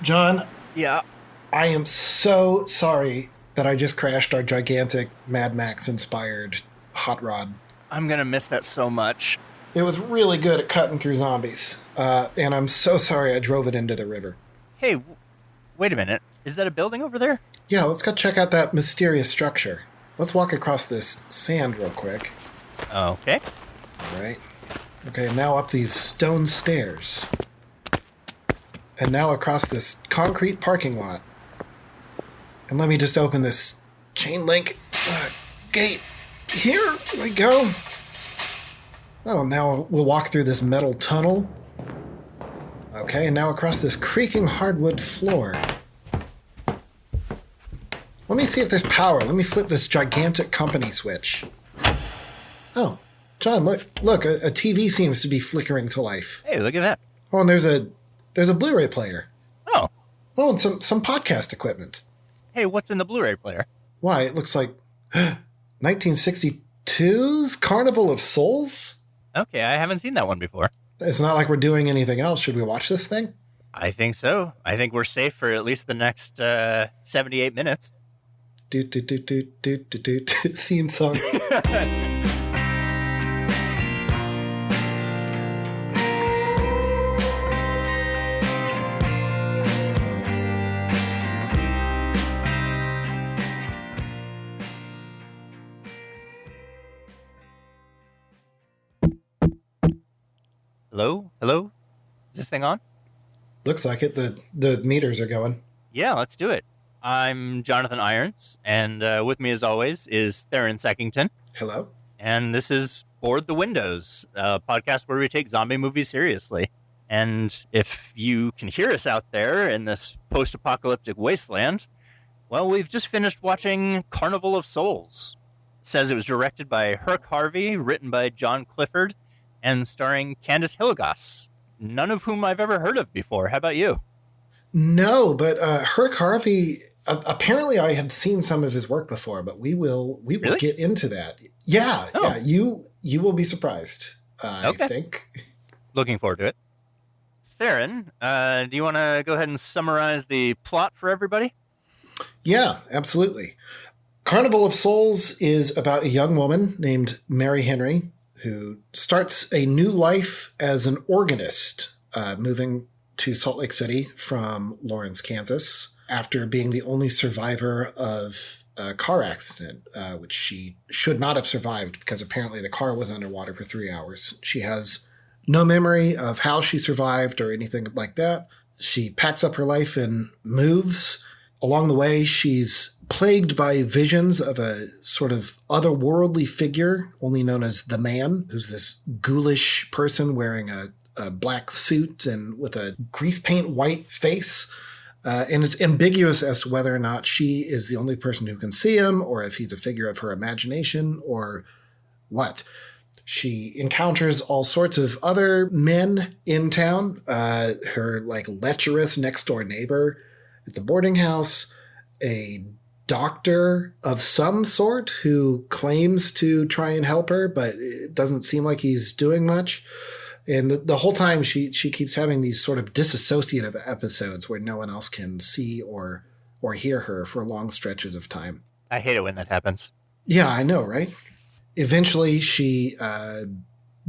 John, Yeah, I am so sorry that I just crashed our gigantic Mad Max inspired hot rod. I'm gonna miss that so much. It was really good at cutting through zombies, and I'm so sorry I drove it into the river. Hey, wait a minute. Is that a building over there? Yeah, let's go check out that mysterious structure. Let's walk across this sand real quick. Okay. All right. Okay, now up these stone stairs. And now across this concrete parking lot. And let me just open this chain link gate. Here we go. Oh, now we'll walk through this metal tunnel. Okay, and now across this creaking hardwood floor. Let me see if there's power. Let me flip this gigantic company switch. Oh, John, look, a TV seems to be flickering to life. Hey, look at that. Oh, and there's a Blu-ray player. Oh, Oh, and some podcast equipment. hey, what's in the Blu-ray player? Why, it looks like 1962's Carnival of Souls? Okay, I haven't seen that one before. It's not like we're doing anything else. Should we watch this thing? I think so. I think we're safe for at least the next 78 minutes. Do do do do do do do theme song. Hello? Hello? Is this thing on? Looks like it. The meters are going. Yeah, let's do it. I'm Jonathan Irons, and with me as always is Theron Sackington. Hello? And this is Board the Windows, a podcast where we take zombie movies seriously. And if you can hear us out there in this post-apocalyptic wasteland, well, we've just finished watching Carnival of Souls. It says it was directed by Herc Harvey, written by John Clifford, and starring Candice Hilligoss, none of whom I've ever heard of before. How about you? No, but Herc Harvey. Apparently, I had seen some of his work before, but we will Really? get into that. Yeah, Oh. yeah. You will be surprised. I Okay. think. Looking forward to it. Theron, do you want to go ahead and summarize the plot for everybody? Yeah, absolutely. Carnival of Souls is about a young woman named Mary Henry who starts a new life as an organist, moving to Salt Lake City from Lawrence, Kansas, after being the only survivor of a car accident, which she should not have survived because apparently the car was underwater for 3 hours. She has no memory of how she survived or anything like that. She packs up her life and moves. Along the way, she's plagued by visions of a sort of otherworldly figure, only known as the Man, who's this ghoulish person wearing a black suit and with a grease paint white face. And it's ambiguous as to whether or not she is the only person who can see him, or if he's a figure of her imagination, or what. She encounters all sorts of other men in town. Her like lecherous next door neighbor at the boarding house, a doctor of some sort who claims to try and help her, but it doesn't seem like he's doing much. And the whole time she keeps having these sort of disassociative episodes where no one else can see or hear her for long stretches of time. I hate it when that happens. Yeah, I know, right? Eventually, she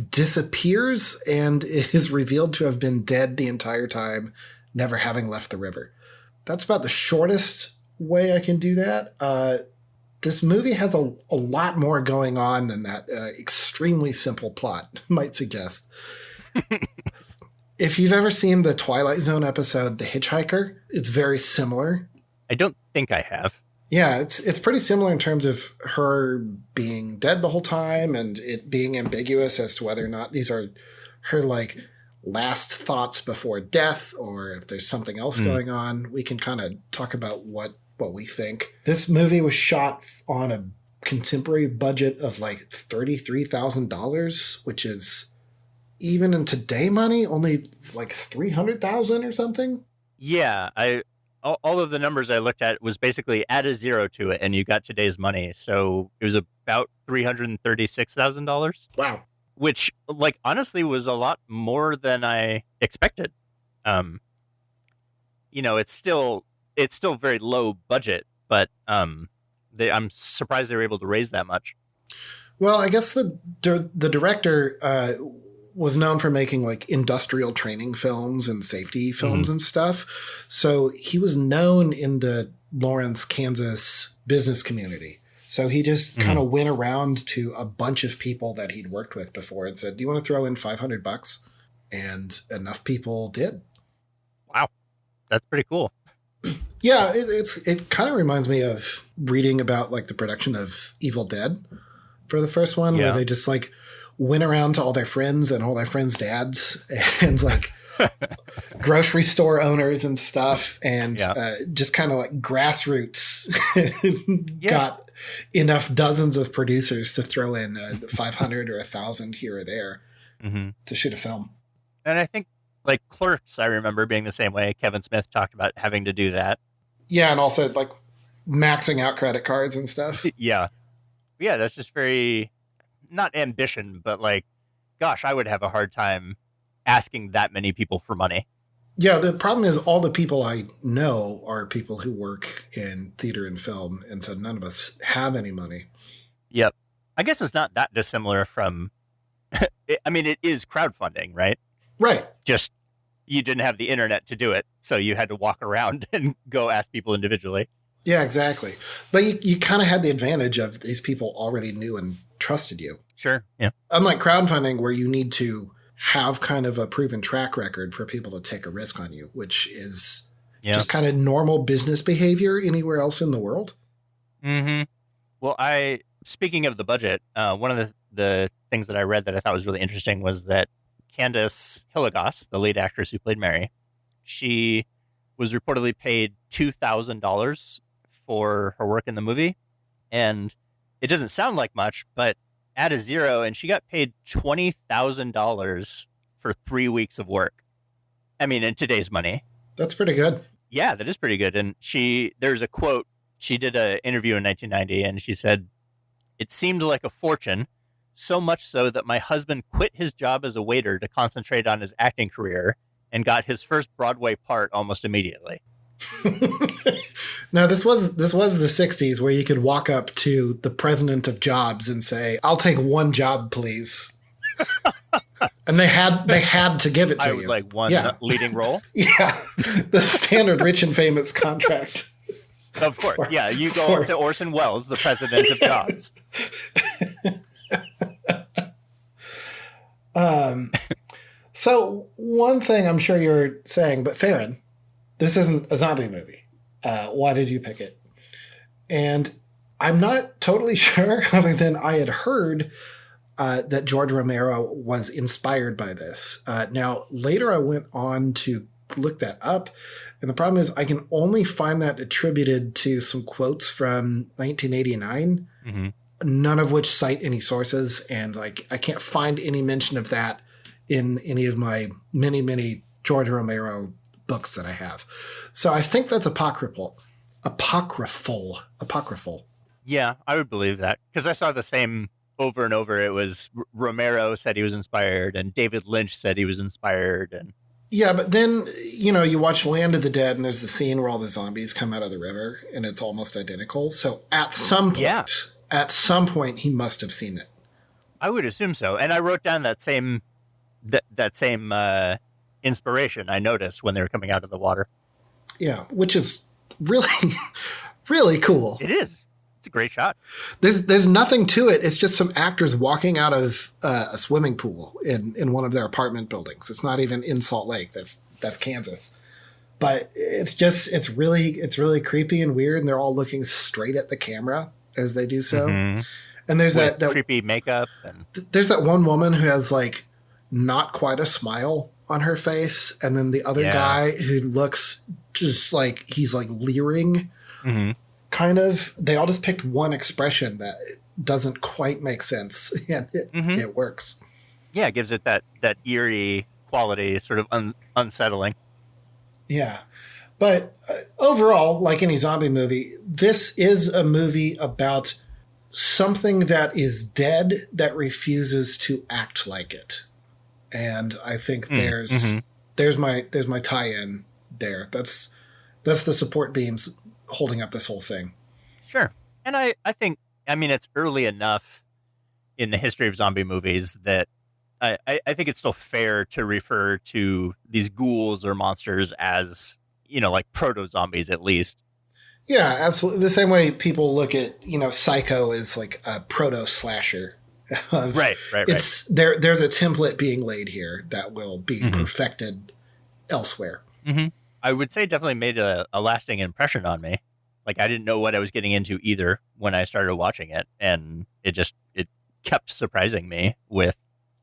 disappears and is revealed to have been dead the entire time, never having left the river. That's about the shortest way I can do that. This movie has a lot more going on than that extremely simple plot might suggest. If you've ever seen the Twilight Zone episode, The Hitchhiker, it's very similar. I don't think I have. Yeah, it's pretty similar in terms of her being dead the whole time and it being ambiguous as to whether or not these are her like last thoughts before death or if there's something else going on. We can kind of talk about what we think. This movie was shot on a contemporary budget of like $33,000, which is even in today money only like 300,000 or something. Yeah, all of the numbers I looked at was basically add a zero to it, and you got today's money. So it was about $336,000, Wow. which, like, honestly, was a lot more than I expected. it's still very low budget, but I'm surprised they were able to raise that much. Well, I guess the director was known for making like industrial training films and safety films and stuff. So he was known in the Lawrence, Kansas business community. So he just kind of went around to a bunch of people that he'd worked with before and said, "Do you want to throw in $500?" And enough people did. Wow, that's pretty cool. Yeah, it kind of reminds me of reading about like the production of Evil Dead for the first one, where they just like went around to all their friends and all their friends' dads and like grocery store owners and stuff, and just kind of like grassroots got enough dozens of producers to throw in 500 or 1,000 here or there to shoot a film. And I think like Clerks, I remember being the same way. Kevin Smith talked about having to do that. Yeah, and also like maxing out credit cards and stuff. Yeah, that's just very not ambition, but like, gosh, I would have a hard time asking that many people for money. Yeah, the problem is all the people I know are people who work in theater and film, and so none of us have any money. Yep. I guess it's not that dissimilar from, I mean, it is crowdfunding, right? Right. Just you didn't have the internet to do it, so you had to walk around and go ask people individually. Yeah, exactly. But you kind of had the advantage of these people already knew and trusted you. Sure, yeah. Unlike crowdfunding, where you need to have kind of a proven track record for people to take a risk on you, which is just kind of normal business behavior anywhere else in the world. Mm-hmm. Well, speaking of the budget, one of the things that I read that I thought was really interesting was that Candace Hilligoss, the lead actress who played Mary, she was reportedly paid $2,000 for her work in the movie. And it doesn't sound like much, but add a zero, and she got paid $20,000 for 3 weeks of work. I mean, in today's money. That's pretty good. Yeah, that is pretty good. And there's a quote. She did an interview in 1990, and she said, "It seemed like a fortune, so much so that my husband quit his job as a waiter to concentrate on his acting career and got his first Broadway part almost immediately." Now, this was the 60s, where you could walk up to the president of jobs and say, "I'll take one job, please." And they had to give it to I you. would like one leading role. Yeah. The standard rich and famous contract. Of course. You go up to Orson Welles, the president of jobs. So one thing I'm sure you're saying, but Theron, this isn't a zombie movie. Why did you pick it? And I'm not totally sure, other than I had heard that George Romero was inspired by this. Now, later I went on to look that up, and the problem is I can only find that attributed to some quotes from 1989, none of which cite any sources, and like I can't find any mention of that in any of my many, many George Romero books that I have. So I think that's apocryphal. Yeah, I would believe that, because I saw the same over and over. It was Romero said he was inspired, and David Lynch said he was inspired. And yeah, but then, you watch Land of the Dead, and there's the scene where all the zombies come out of the river, and it's almost identical. So at some point, he must have seen it. I would assume so. And I wrote down that same inspiration I noticed when they were coming out of the water. Yeah, which is really, really cool. It is. It's a great shot. There's nothing to it. It's just some actors walking out of a swimming pool in one of their apartment buildings. It's not even in Salt Lake. That's Kansas. But it's really creepy and weird, and they're all looking straight at the camera as they do so. Mm-hmm. And there's that creepy makeup. And there's that one woman who has like not quite a smile on her face, and then the other guy who looks just like he's like leering. Mm-hmm. Kind of, they all just picked one expression that doesn't quite make sense, and it works. Yeah, it gives it that eerie quality, sort of unsettling. Yeah. But overall, like any zombie movie, this is a movie about something that is dead that refuses to act like it. And I think there's my tie-in there. That's That's the support beams holding up this whole thing. Sure. And I think, I mean, it's early enough in the history of zombie movies that I think it's still fair to refer to these ghouls or monsters as, like proto-zombies at least. Yeah, absolutely. The same way people look at, Psycho as like a proto-slasher. Right. It's there's a template being laid here that will be perfected elsewhere. Mm-hmm. I would say it definitely made a lasting impression on me. Like, I didn't know what I was getting into either when I started watching it, and it kept surprising me with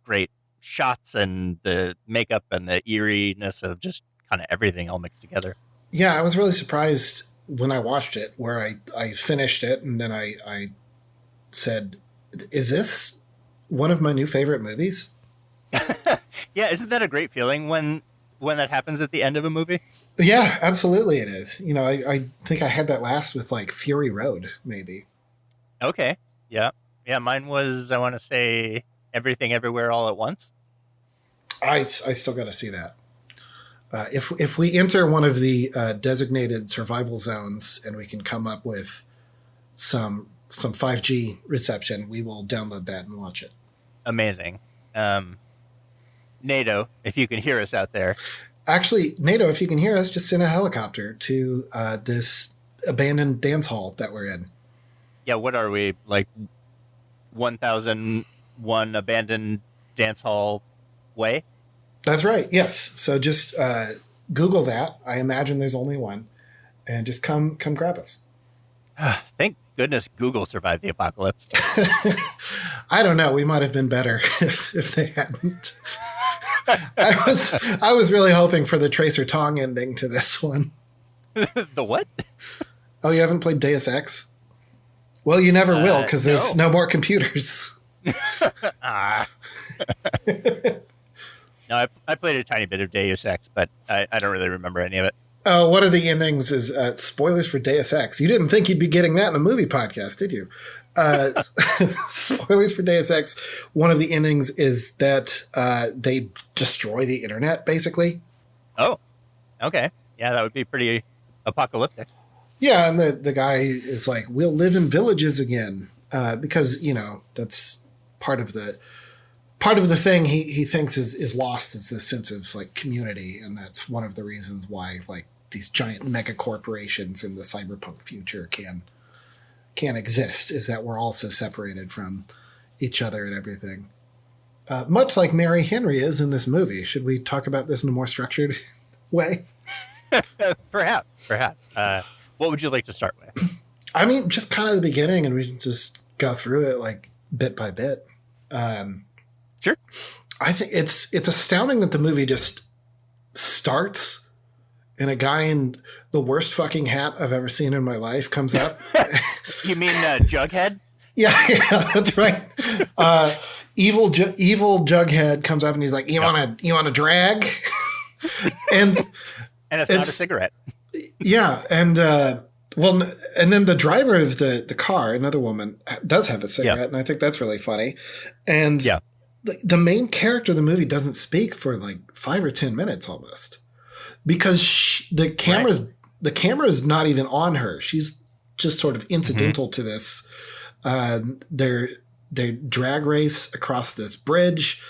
great shots and the makeup and the eeriness of just kind of everything all mixed together. Yeah, I was really surprised when I watched it, where I finished it, and then I said, is this one of my new favorite movies? Yeah, isn't that a great feeling when that happens at the end of a movie? Yeah, absolutely it is. I think I had that last with like Fury Road, maybe. Okay. Yeah. Yeah, mine was, I want to say, Everything Everywhere All at Once. I still got to see that. If we enter one of the designated survival zones and we can come up with some 5G reception, we will download that and watch it. Amazing. NATO, if you can hear us out there. Actually, NATO, if you can hear us, just send a helicopter to this abandoned dance hall that we're in. Yeah, what are we, like 1001 abandoned dance hall way? That's right, yes. So just Google that. I imagine there's only one. And just come grab us. Thank goodness Google survived the apocalypse. I don't know. We might have been better if they hadn't. I was really hoping for the Tracer Tong ending to this one. The what? Oh, you haven't played Deus Ex? Well, you never will, because there's no more computers. No, I played a tiny bit of Deus Ex, but I don't really remember any of it. One of the endings is spoilers for Deus Ex. You didn't think you'd be getting that in a movie podcast, did you? Spoilers for Deus Ex. One of the endings is that they destroy the internet, basically. Oh, okay. Yeah, that would be pretty apocalyptic. Yeah, and the guy is like, we'll live in villages again, because, that's part of the thing he thinks is lost is this sense of like community, and that's one of the reasons why like these giant mega corporations in the cyberpunk future can exist, is that we're all so separated from each other and everything. Much like Mary Henry is in this movie. Should we talk about this in a more structured way? Perhaps. What would you like to start with? I mean, just kind of the beginning, and we can just go through it like bit by bit. Sure. I think it's astounding that the movie just starts and a guy in the worst fucking hat I've ever seen in my life comes up. You mean Jughead? Yeah, that's right. Evil Jughead comes up and he's like, "You want to drag?" and it's not a cigarette. Yeah, and and then the driver of the car, another woman, does have a cigarette, and I think that's really funny. And the main character of the movie doesn't speak for like 5 or 10 minutes almost, because the camera's not even on her. She's just sort of incidental to this. Their drag race across this bridge.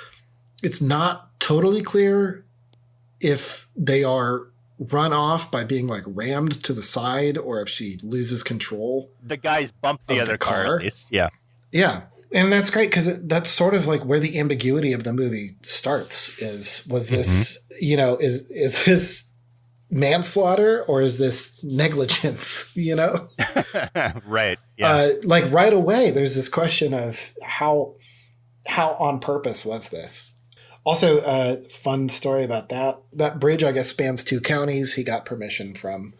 It's not totally clear if they are run off by being like rammed to the side or if she loses control. The guys bump the other car at least. Yeah. And that's great because that's sort of like where the ambiguity of the movie starts. Was this, is this manslaughter or is this negligence? Right. Yeah. Like right away, there's this question of how on purpose was this? Also, a fun story about that. That bridge, I guess, spans 2 counties. He got permission from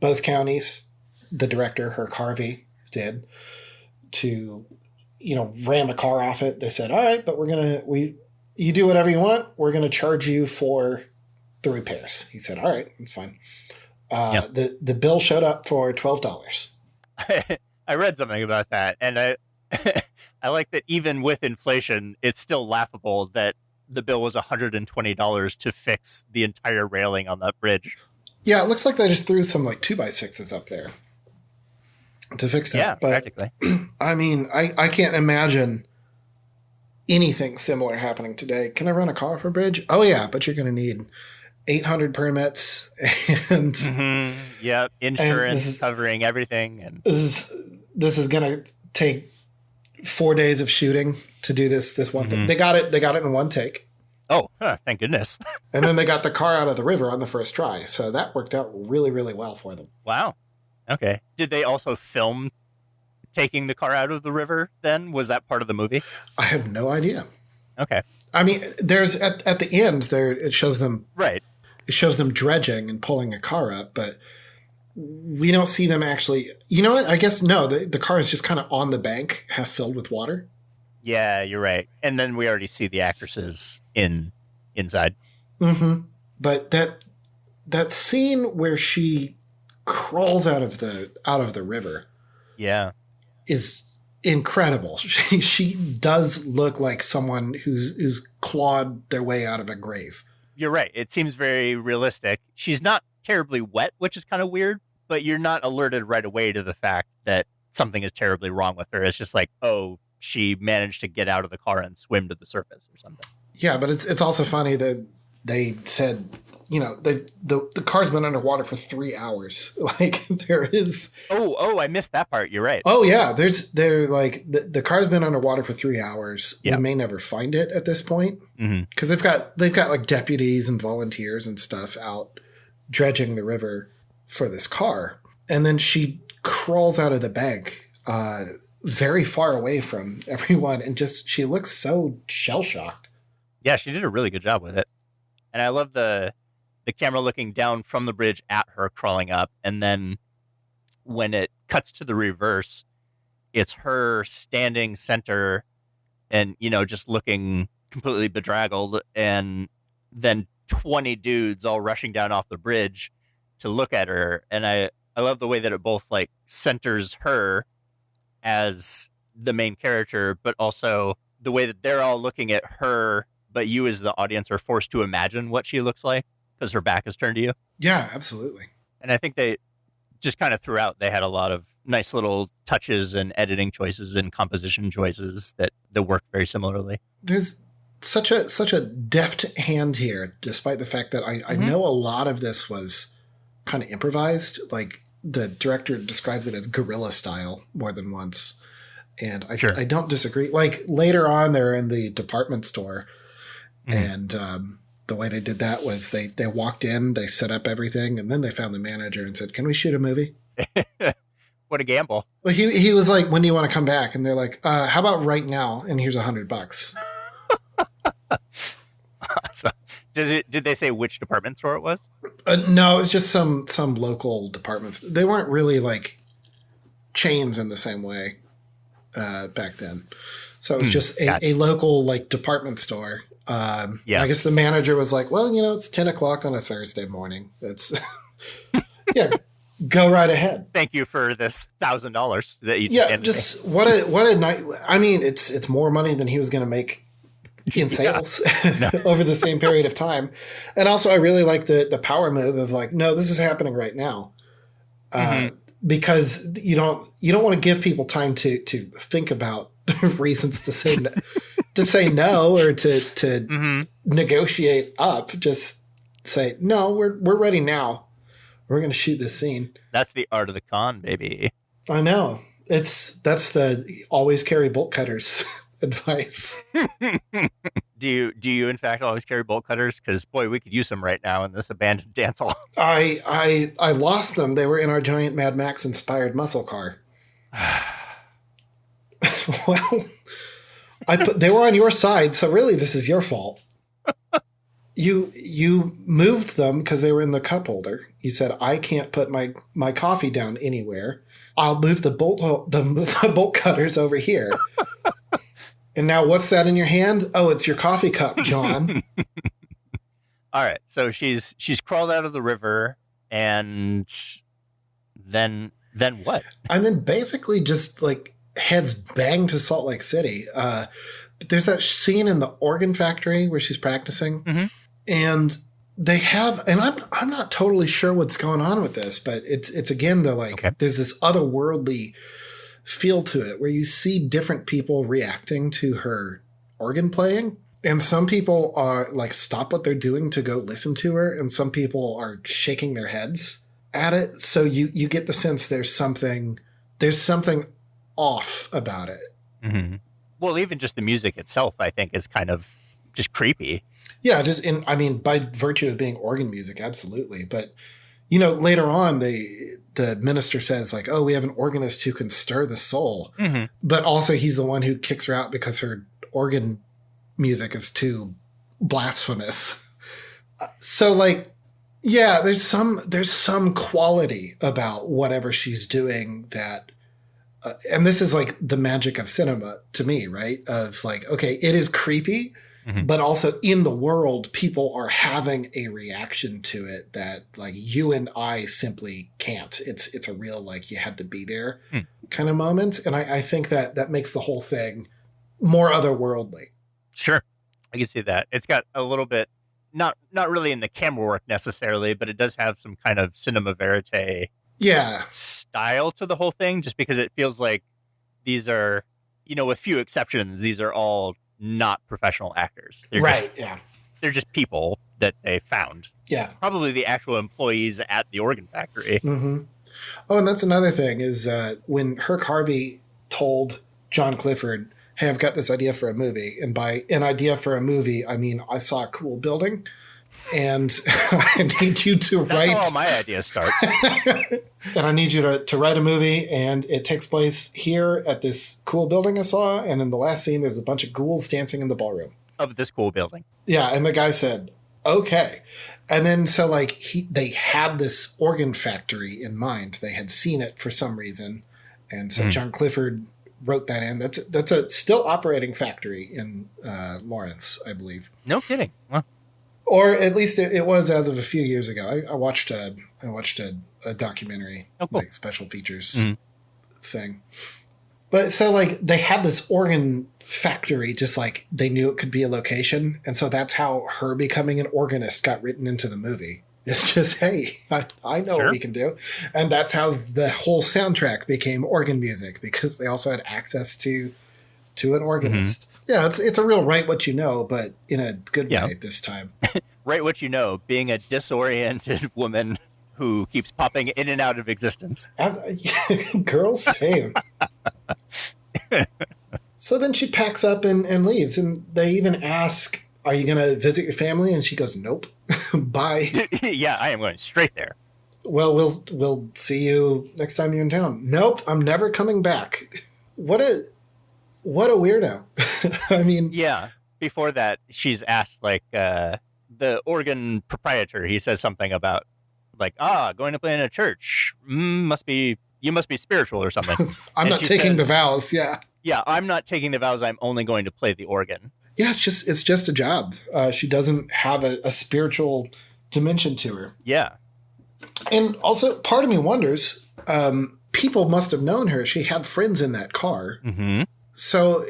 both counties. The director, Herc Harvey, did to, ram a car off it. They said, all right, but you do whatever you want. We're going to charge you for the repairs. He said, all right, that's fine. The bill showed up for $12. I read something about that. And I like that even with inflation, it's still laughable that the bill was $120 to fix the entire railing on that bridge. Yeah, it looks like they just threw some like 2x6s up there to fix that. Yeah, but practically. I mean, I can't imagine anything similar happening today. Can I run a car off a bridge? Oh yeah, but you're going to need 800 permits and Yeah, and insurance covering everything, and this is going to take 4 days of shooting to do this one thing. They got it in one take. Oh, thank goodness. And then they got the car out of the river on the first try. So that worked out really, really well for them. Wow. Okay. Did they also film taking the car out of the river then? Was that part of the movie? I have no idea. Okay. I mean, there's at the end there, it shows them. Right. It shows them dredging and pulling a car up, but we don't see them actually. You know what? I guess no, the car is just kind of on the bank, half filled with water. Yeah, you're right. And then we already see the actresses inside. Mm-hmm. But that scene where she crawls out of the river, yeah, is incredible. She does look like someone who's clawed their way out of a grave. You're right. It seems very realistic. She's not terribly wet, which is kind of weird, but you're not alerted right away to the fact that something is terribly wrong with her. It's just like, oh, she managed to get out of the car and swim to the surface or something. Yeah, but it's also funny that they said, you know, the car's been underwater for 3 hours. Like there is. Oh, I missed that part. You're right. Oh yeah, they're like the car's been underwater for 3 hours. Yeah. We may never find it at this point because they've got like deputies and volunteers and stuff out dredging the river for this car, and then she crawls out of the bank very far away from everyone, and just she looks so shell shocked. Yeah, she did a really good job with it, and I love the camera looking down from the bridge at her crawling up, and then when it cuts to the reverse, it's her standing center and, you know, just looking completely bedraggled, and then 20 dudes all rushing down off the bridge to look at her. And I love the way that it both like centers her as the main character, but also the way that they're all looking at her, but you as the audience are forced to imagine what she looks like because her back is turned to you. Yeah, absolutely. And I think they just kind of throughout, they had a lot of nice little touches and editing choices and composition choices that worked very similarly. There's such a deft hand here, despite the fact that I know a lot of this was kind of improvised. Like the director describes it as guerrilla style more than once. And I don't disagree. Like later on, they're in the department store, and the way they did that was they walked in, they set up everything, and then they found the manager and said, "Can we shoot a movie?" What a gamble! Well, he was like, "When do you want to come back?" And they're like, "How about right now? And here's $100." So, did they say which department store it was? No, it was just some local departments. They weren't really like chains in the same way back then. So it was just a local like department store. I guess the manager was like, "Well, you know, it's 10 o'clock on a Thursday morning. It's yeah, go right ahead. Thank you for this $1,000 that you." Yeah, just what a night. I mean, it's more money than he was going to make in sales over the same period of time. And also, I really like the power move of like, no, this is happening right now, because you don't want to give people time to think about reasons to say no. To say no or to negotiate up, just say, no, we're ready now. We're going to shoot this scene. That's the art of the con, baby. I know. That's the always carry bolt cutters advice. Do you in fact always carry bolt cutters? Because boy, we could use them right now in this abandoned dance hall. I lost them. They were in our giant Mad Max inspired muscle car. Well, they were on your side, so really this is your fault. You moved them because they were in the cup holder. You said, I can't put my coffee down anywhere. I'll move the bolt cutters over here. And now what's that in your hand? Oh, it's your coffee cup, John. All right. So she's crawled out of the river, and then what? And then basically just like heads bang to Salt Lake City. But there's that scene in the organ factory where she's practicing. And They have, and I'm not totally sure what's going on with this, but it's again the like Okay. there's this otherworldly feel to it where you see different people reacting to her organ playing, and some people are like stop what they're doing to go listen to her, and some people are shaking their heads at it. So you get the sense there's something off about it. Mm-hmm. Well, even just the music itself, I think, is kind of just creepy. Yeah, I mean, by virtue of being organ music, absolutely. But, later on, the minister says, like, oh, we have an organist who can stir the soul. Mm-hmm. But also he's the one who kicks her out because her organ music is too blasphemous. So, like, yeah, there's some quality about whatever she's doing that, and this is like the magic of cinema to me, right? Of like, okay, it is creepy, Mm-hmm. but also in the world, people are having a reaction to it that like you and I simply can't. It's a real, like, you had to be there kind of moment. And I think that makes the whole thing more otherworldly. Sure. I can see that. It's got a little bit, not really in the camera work necessarily, but it does have some kind of cinema verite style to the whole thing, just because it feels like these are, with few exceptions, these are all not professional actors. They're just people that they found. Yeah. Probably the actual employees at the organ factory. Mm-hmm. Oh, and that's another thing is when Herc Harvey told John Clifford, hey, I've got this idea for a movie. And by an idea for a movie, I mean, I saw a cool building and I need you to write. That's how all my ideas start. And I need you to write a movie, and it takes place here at this cool building I saw. And in the last scene, there's a bunch of ghouls dancing in the ballroom Of this cool building. Yeah. And the guy said, okay. And then so like they had this organ factory in mind. They had seen it for some reason. And so John Clifford wrote that in. That's a still operating factory in Lawrence, I believe. No kidding. Well, Or at least it was as of a few years ago. I watched a documentary, oh, cool. like special features thing. But so like they had this organ factory, just like they knew it could be a location. And so that's how her becoming an organist got written into the movie. It's just, hey, I know what we can do. And that's how the whole soundtrack became organ music, because they also had access to an organist. Yeah, it's a real write what you know, but in a good way this time. Write what you know, being a disoriented woman who keeps popping in and out of existence. Girl, same. So then she packs up and leaves, and they even ask, are you going to visit your family? And she goes, nope. Bye. Yeah, I am going straight there. Well, we'll see you next time you're in town. Nope, I'm never coming back. What a weirdo. I mean, yeah. Before that, she's asked like the organ proprietor. He says something about like, going to play in a church. You must be spiritual or something. I'm not taking the vows. Yeah. Yeah, I'm not taking the vows. I'm only going to play the organ. Yeah, it's just a job. She doesn't have a spiritual dimension to her. Yeah. And also, part of me wonders, people must have known her. She had friends in that car. Mm-hmm. So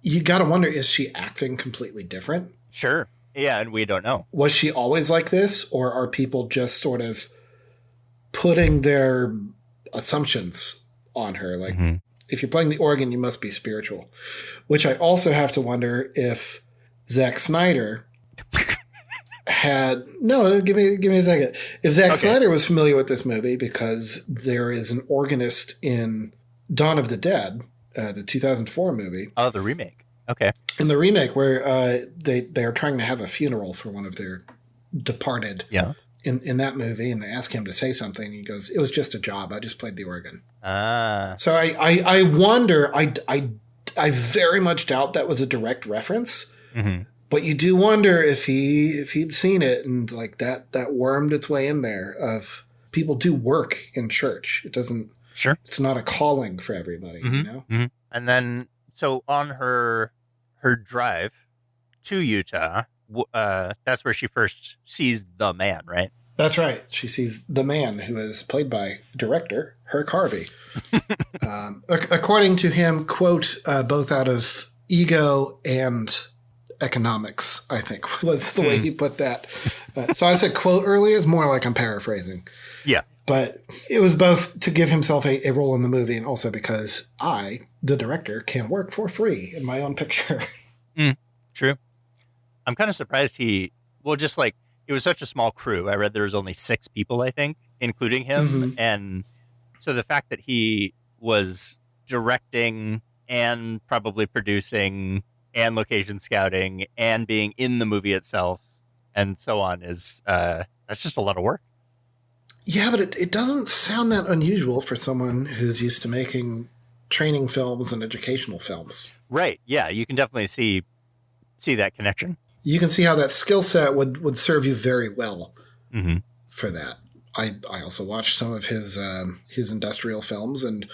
you got to wonder, is she acting completely different? Sure. Yeah, and we don't know. Was she always like this, or are people just sort of putting their assumptions on her? Like, if you're playing the organ, you must be spiritual. Which I also have to wonder if Zack Snyder had... No, give me a second. If Zack Snyder was familiar with this movie, because there is an organist in Dawn of the Dead, the 2004 movie. Oh, the remake. Okay. In the remake, where they are trying to have a funeral for one of their departed in that movie, and they ask him to say something, and he goes, it was just a job. I just played the organ. So I wonder, I very much doubt that was a direct reference, but you do wonder if he'd seen it, and like that wormed its way in there of people do work in church. It doesn't... Sure. It's not a calling for everybody, you know? Mm-hmm. And then, so on her drive to Utah, that's where she first sees the man, right? That's right. She sees the man, who is played by director Herc Harvey. According to him, quote, both out of ego and economics, I think, was the way he put that. So I said quote earlier. It's more like I'm paraphrasing. Yeah. But it was both to give himself a role in the movie and also because I, the director, can work for free in my own picture. True. I'm kind of surprised it was such a small crew. I read there was only 6 people, I think, including him. Mm-hmm. And so the fact that he was directing and probably producing and location scouting and being in the movie itself and so on is that's just a lot of work. Yeah, but it doesn't sound that unusual for someone who's used to making training films and educational films. Right. Yeah, you can definitely see that connection. You can see how that skill set would serve you very well for that. I also watched some of his industrial films, and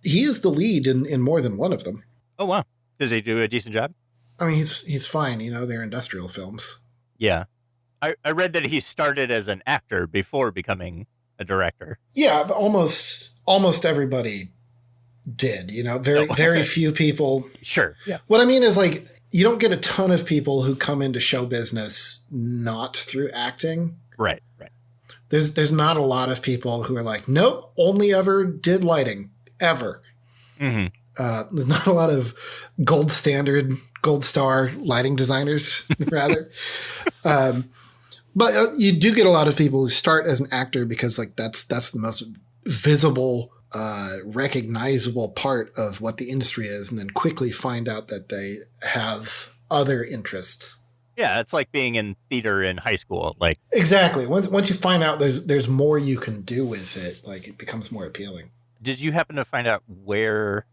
he is the lead in more than one of them. Oh, wow. Does he do a decent job? I mean, he's fine. They're industrial films. Yeah. I read that he started as an actor before becoming a director. Yeah, but almost everybody did. Very few people. Sure. Yeah. What I mean is, like, you don't get a ton of people who come into show business not through acting. Right. There's not a lot of people who are like, nope, only ever did lighting, ever. Mm-hmm. There's not a lot of gold star lighting designers, rather. But you do get a lot of people who start as an actor because, like, that's the most visible, recognizable part of what the industry is, and then quickly find out that they have other interests. Yeah, it's like being in theater in high school. Like, exactly. Once you find out there's more you can do with it, like, it becomes more appealing. Did you happen to find out where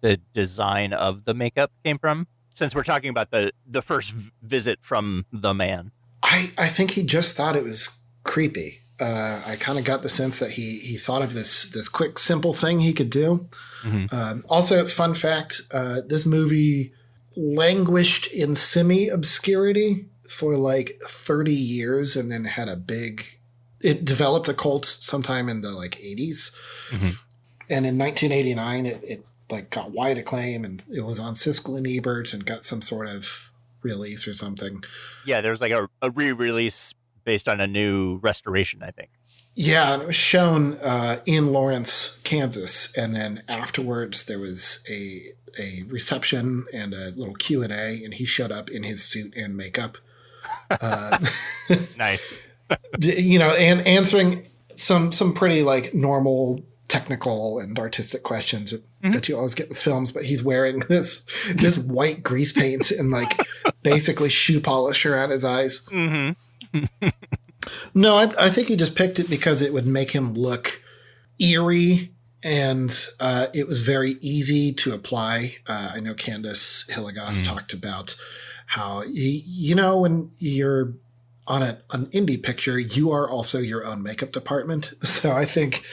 the design of the makeup came from? Since we're talking about the first visit from the man. I think he just thought it was creepy. I kind of got the sense that he thought of this quick, simple thing he could do. Mm-hmm. Also, fun fact, this movie languished in semi-obscurity for like 30 years and then had it developed a cult sometime in the like 80s. Mm-hmm. And in 1989, it like got wide acclaim and it was on Siskel and Ebert and got some sort of release or something. Yeah, there was like a re-release based on a new restoration, I think. Yeah, and it was shown in Lawrence, Kansas, and then afterwards there was a reception and a little Q&A, and he showed up in his suit and makeup. Nice. And answering some pretty like normal technical and artistic questions that you always get with films, but he's wearing this white grease paint and like basically shoe polish around his eyes. Mm-hmm. No, I think he just picked it because it would make him look eerie, and it was very easy to apply. I know Candace Hilligoss talked about how, when you're on an indie picture, you are also your own makeup department. So I think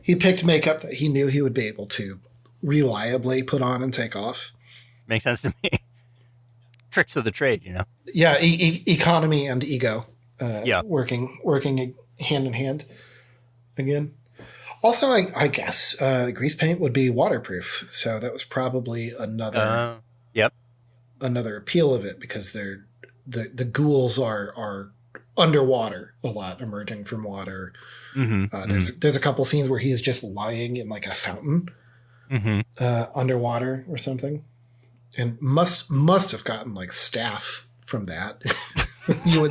he picked makeup that he knew he would be able to reliably put on and take off. Makes sense to me. Tricks of the trade, Yeah, economy and ego. Yeah, working hand in hand again. Also, I guess grease paint would be waterproof, so that was probably another appeal of it, because the ghouls are underwater a lot, emerging from water. Mm-hmm. There's a couple scenes where he's just lying in like a fountain underwater or something, and must have gotten like staph from that. You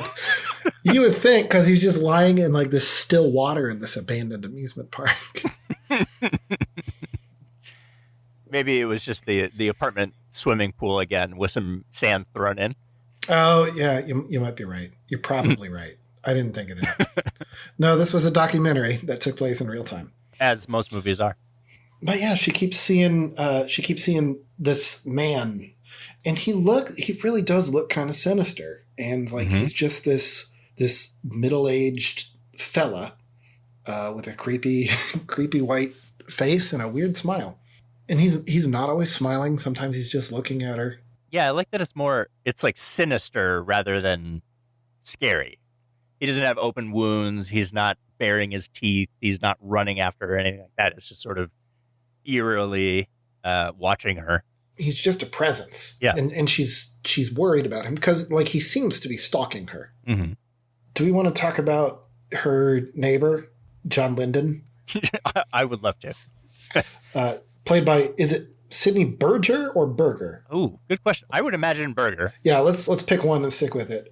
would think, because he's just lying in like this still water in this abandoned amusement park. Maybe it was just the apartment swimming pool again with some sand thrown in. Oh yeah, you might be right. You're probably right. I didn't think of that. No, this was a documentary that took place in real time, as most movies are. But yeah, she keeps seeing this man, and he really does look kind of sinister, and like he's just this middle-aged fella with a creepy white face and a weird smile. And he's not always smiling. Sometimes he's just looking at her. Yeah, I like that it's like sinister rather than scary. He doesn't have open wounds. He's not baring his teeth. He's not running after her or anything like that. It's just sort of eerily watching her. he's just a presence. Yeah. And she's worried about him because like he seems to be stalking her. Mm-hmm. Do we want to talk about her neighbor, John Linden? I would love to. Played by, is it Sidney Berger or Berger? Oh, good question. I would imagine Berger. Yeah, let's pick one and stick with it.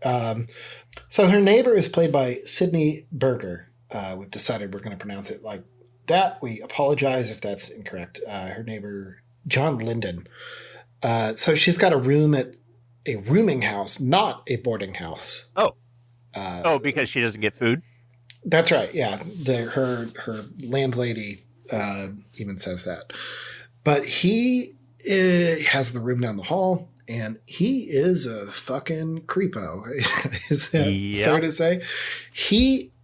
So her neighbor is played by Sidney Berger. We've decided we're going to pronounce it like that. We apologize if that's incorrect. Her neighbor, John Linden. So she's got a room at a rooming house, not a boarding house. Oh. Because she doesn't get food? That's right. Yeah. Her landlady even says that. But he has the room down the hall, and he is a fucking creepo. Is that fair to say?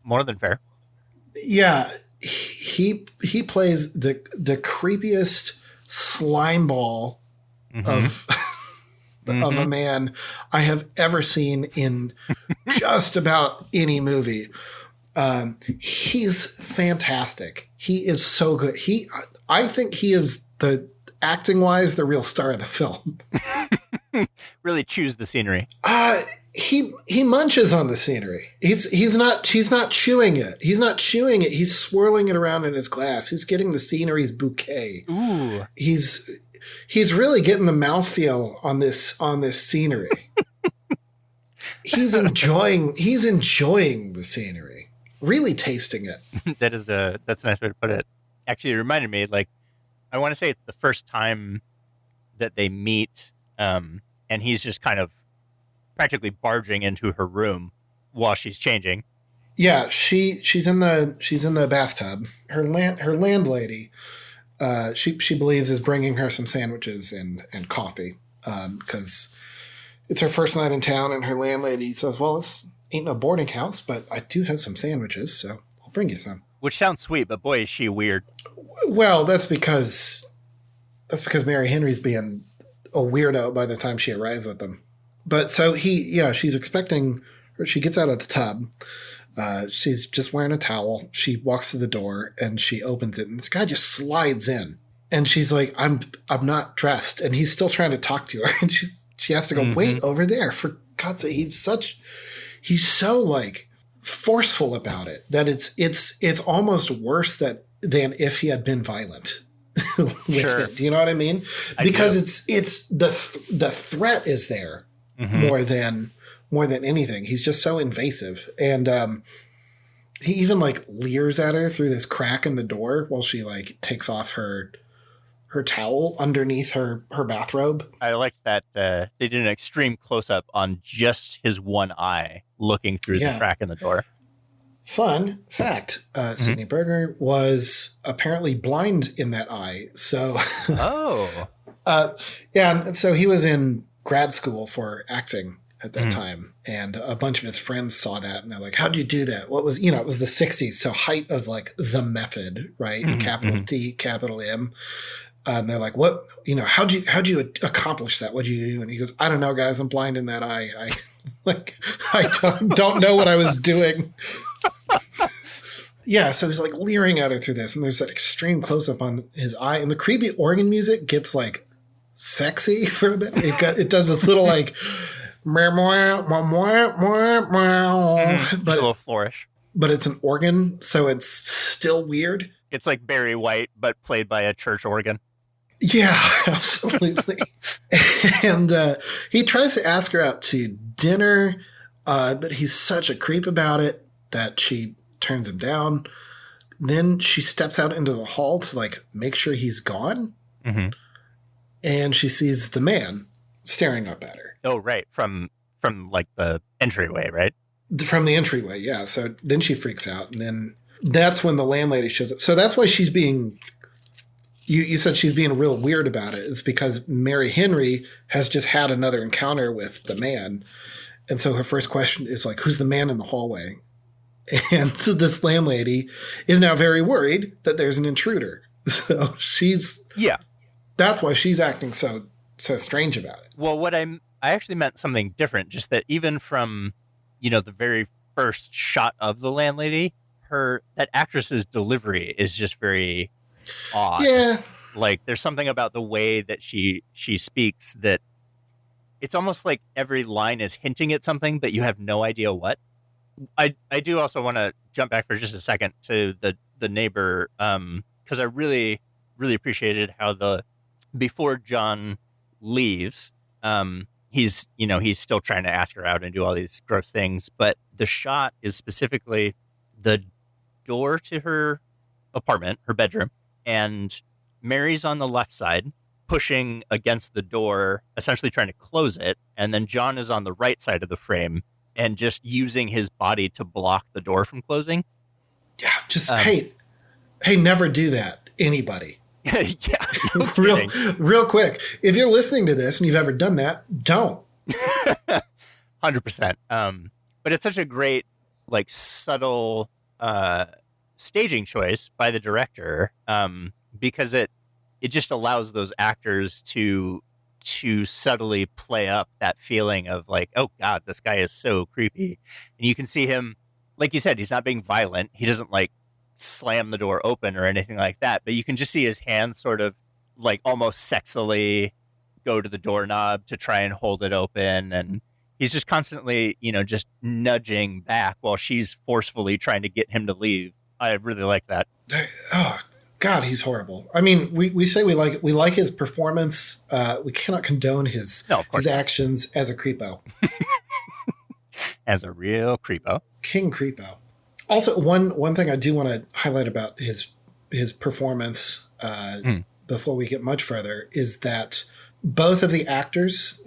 More than fair. Yeah. He plays the creepiest slime ball of a man I have ever seen in just about any movie. He's fantastic. He is so good. I think he is acting wise the real star of the film. Really choose the scenery. He munches on the scenery. He's not chewing it. He's not chewing it. He's swirling it around in his glass. He's getting the scenery's bouquet. Ooh. He's really getting the mouthfeel on this scenery. He's enjoying the scenery. Really tasting it. That's a nice way to put it. Actually, it reminded me, like, I want to say it's the first time that they meet, and he's just kind of practically barging into her room while she's changing. Yeah, she's in the bathtub. Her landlady, she believes is bringing her some sandwiches and coffee, because it's her first night in town, and her landlady says, "Well, this ain't no boarding house, but I do have some sandwiches, so I'll bring you some." Which sounds sweet, but boy, is she weird. Well, that's because Mary Henry's being a weirdo by the time she arrives with them. But so she's expecting her. She gets out of the tub. She's just wearing a towel. She walks to the door and she opens it, and this guy just slides in. And she's like, I'm not dressed. And he's still trying to talk to her. And she has to go, wait, over there. For God's sake, he's so like forceful about it that it's almost worse than if he had been violent with it. Do you know what I mean? Because it's the threat is there more than anything. He's just so invasive. And he even like leers at her through this crack in the door while she like takes off her towel underneath her bathrobe. I like that they did an extreme close-up on just his one eye looking through the crack in the door. Fun fact, Sidney Berger was apparently blind in that eye. So, and so he was in grad school for acting at that time. And a bunch of his friends saw that and they're like, how'd you do that? What was, it was the 60s. So height of like the method, right? Capital T, capital M. And they're like, what, how'd you accomplish that? What'd you do? And he goes, I don't know, guys. I'm blind in that eye. I don't know what I was doing. Yeah. So he's like leering at her through this. And there's that extreme close up on his eye, and the creepy organ music gets like sexy for a bit. It does this little like, but a little flourish, but it's an organ. So it's still weird. It's like Barry White, but played by a church organ. Yeah, absolutely. And he tries to ask her out to dinner, but he's such a creep about it that she turns him down. Then she steps out into the hall to like make sure he's gone. And she sees the man staring up at her. Oh, right. From like the entryway, right? From the entryway, yeah. So then she freaks out, and then that's when the landlady shows up. So that's why she's being, you said she's being real weird about it. It's because Mary Henry has just had another encounter with the man. And so her first question is like, who's the man in the hallway? And so this landlady is now very worried that there's an intruder. So that's why she's acting so strange about it. Well, I actually meant something different, just that even from, the very first shot of the landlady, that actress's delivery is just very odd. Like, there's something about the way that she speaks that it's almost like every line is hinting at something, but you have no idea what. I do also want to jump back for just a second to the neighbor, because I really really appreciated how before John leaves, he's still trying to ask her out and do all these gross things, but the shot is specifically the door to her apartment, her bedroom, and Mary's on the left side, pushing against the door, essentially trying to close it, and then John is on the right side of the frame and just using his body to block the door from closing. Yeah, just hey, never do that, anybody. Yeah, no real quick. If you're listening to this and you've ever done that, don't. 100%. But it's such a great, like, subtle staging choice by the director, because it just allows those actors to subtly play up that feeling of like, oh God, this guy is so creepy. And you can see him, like you said, he's not being violent. He doesn't like slam the door open or anything like that, but you can just see his hands sort of like almost sexily go to the doorknob to try and hold it open. And he's just constantly, just nudging back while she's forcefully trying to get him to leave. I really like that. Oh, God, he's horrible. I mean, we say we like his performance. We cannot condone his actions as a creepo. As a real creepo. King creepo. Also, one thing I do want to highlight about his performance before we get much further is that both of the actors,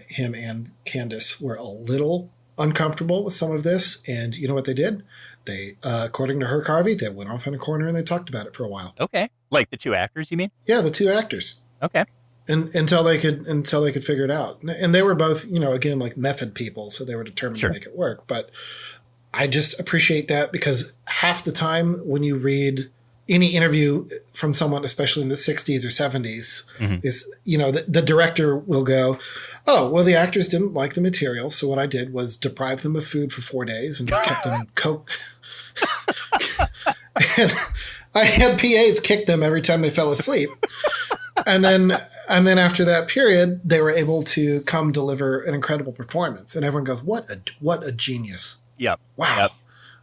him and Candace, were a little uncomfortable with some of this. And you know what they did? They, according to her, Carvey, they went off in a corner and they talked about it for a while. Okay, like the two actors, you mean? Yeah, the two actors. Okay, and until they could figure it out, and they were both, again, like method people, so they were determined to make it work. But I just appreciate that because half the time when you read any interview from someone, especially in the 60s or 70s, is, the director will go, oh, well, the actors didn't like the material. So what I did was deprive them of food for 4 days and kept them coke. And I had PAs kick them every time they fell asleep. And then after that period, they were able to come deliver an incredible performance. And everyone goes, what a genius. Yep. Wow. Yep.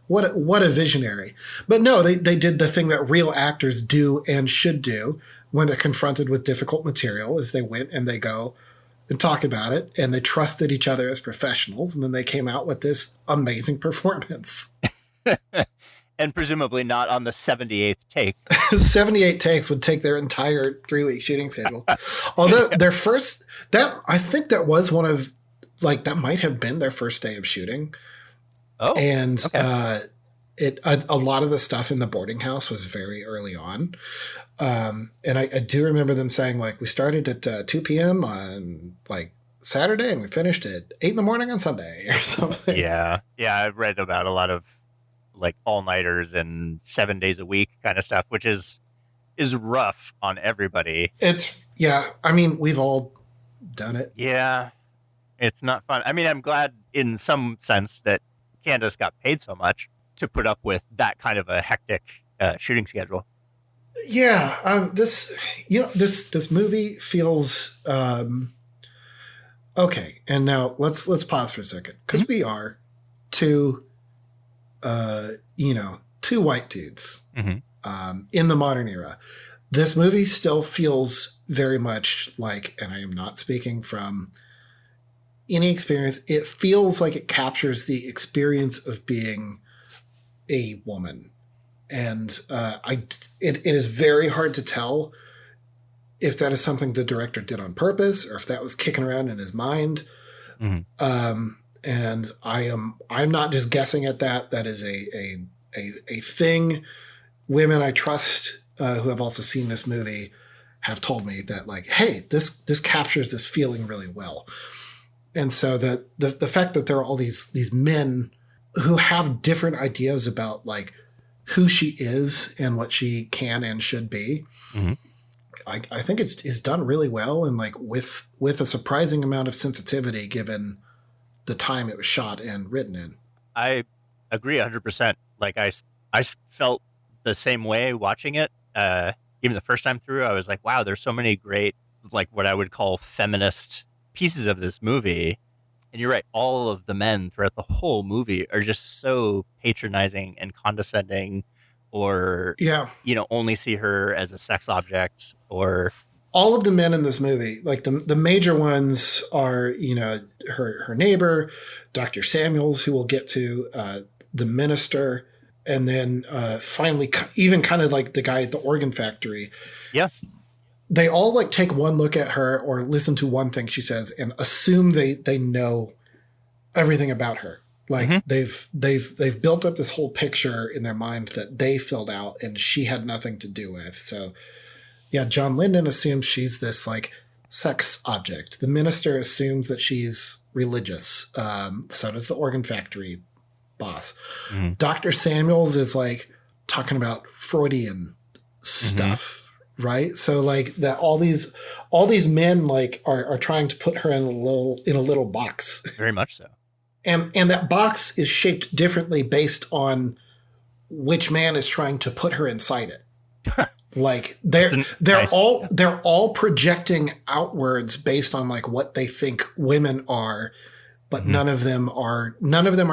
What a visionary. But no, they did the thing that real actors do and should do when they're confronted with difficult material is they went and they go and talk about it and they trusted each other as professionals. And then they came out with this amazing performance. And presumably not on the 78th take. 78 takes would take their entire 3-week shooting schedule. Although their first, I think that was one of, like, that might have been their first day of shooting. Oh, and okay. A lot of the stuff in the boarding house was very early on. And I do remember them saying, like, we started at 2 p.m. on, like, Saturday and we finished at 8 a.m. on Sunday or something. Yeah. Yeah, I read about a lot of, like, all-nighters and 7 days a week kind of stuff, which is rough on everybody. I mean, we've all done it. Yeah, it's not fun. I mean, I'm glad in some sense that Candace got paid so much to put up with that kind of a hectic shooting schedule. Yeah, this movie feels okay. And now let's pause for a second because we are two white dudes in the modern era. This movie still feels very much like, and I am not speaking from any experience, it feels like it captures the experience of being a woman. And it is very hard to tell if that is something the director did on purpose or if that was kicking around in his mind. And I'm not just guessing at that. That is a thing. Women I trust who have also seen this movie have told me that, like, hey, this captures this feeling really well. And so that the fact that there are all these men who have different ideas about, like, who she is and what she can and should be, I think it's done really well and, like, with a surprising amount of sensitivity given the time it was shot and written in. I agree 100%. Like, I felt the same way watching it. even the first time through, I was like, wow, there's so many great, like what I would call feminist pieces of this movie. And you're right, all of the men throughout the whole movie are just so patronizing and condescending, or, Yeah. only see her as a sex object, or All of the men in this movie, like the major ones are, her neighbor, Dr. Samuels, who we'll get to, the minister, and then finally even kind of like the guy at the organ factory. Yeah. They all like take one look at her or listen to one thing she says and assume they know everything about her. Like they've built up this whole picture in their mind that they filled out and she had nothing to do with. So yeah, John Lyndon assumes she's this like sex object. The minister assumes that she's religious. So does the organ factory boss. Dr. Samuels is like talking about Freudian stuff. Right. So like that all these men like are trying to put her in a little box. Very much so. And that box is shaped differently based on which man is trying to put her inside it. Like they're all projecting outwards based on like what they think women are, but none of them are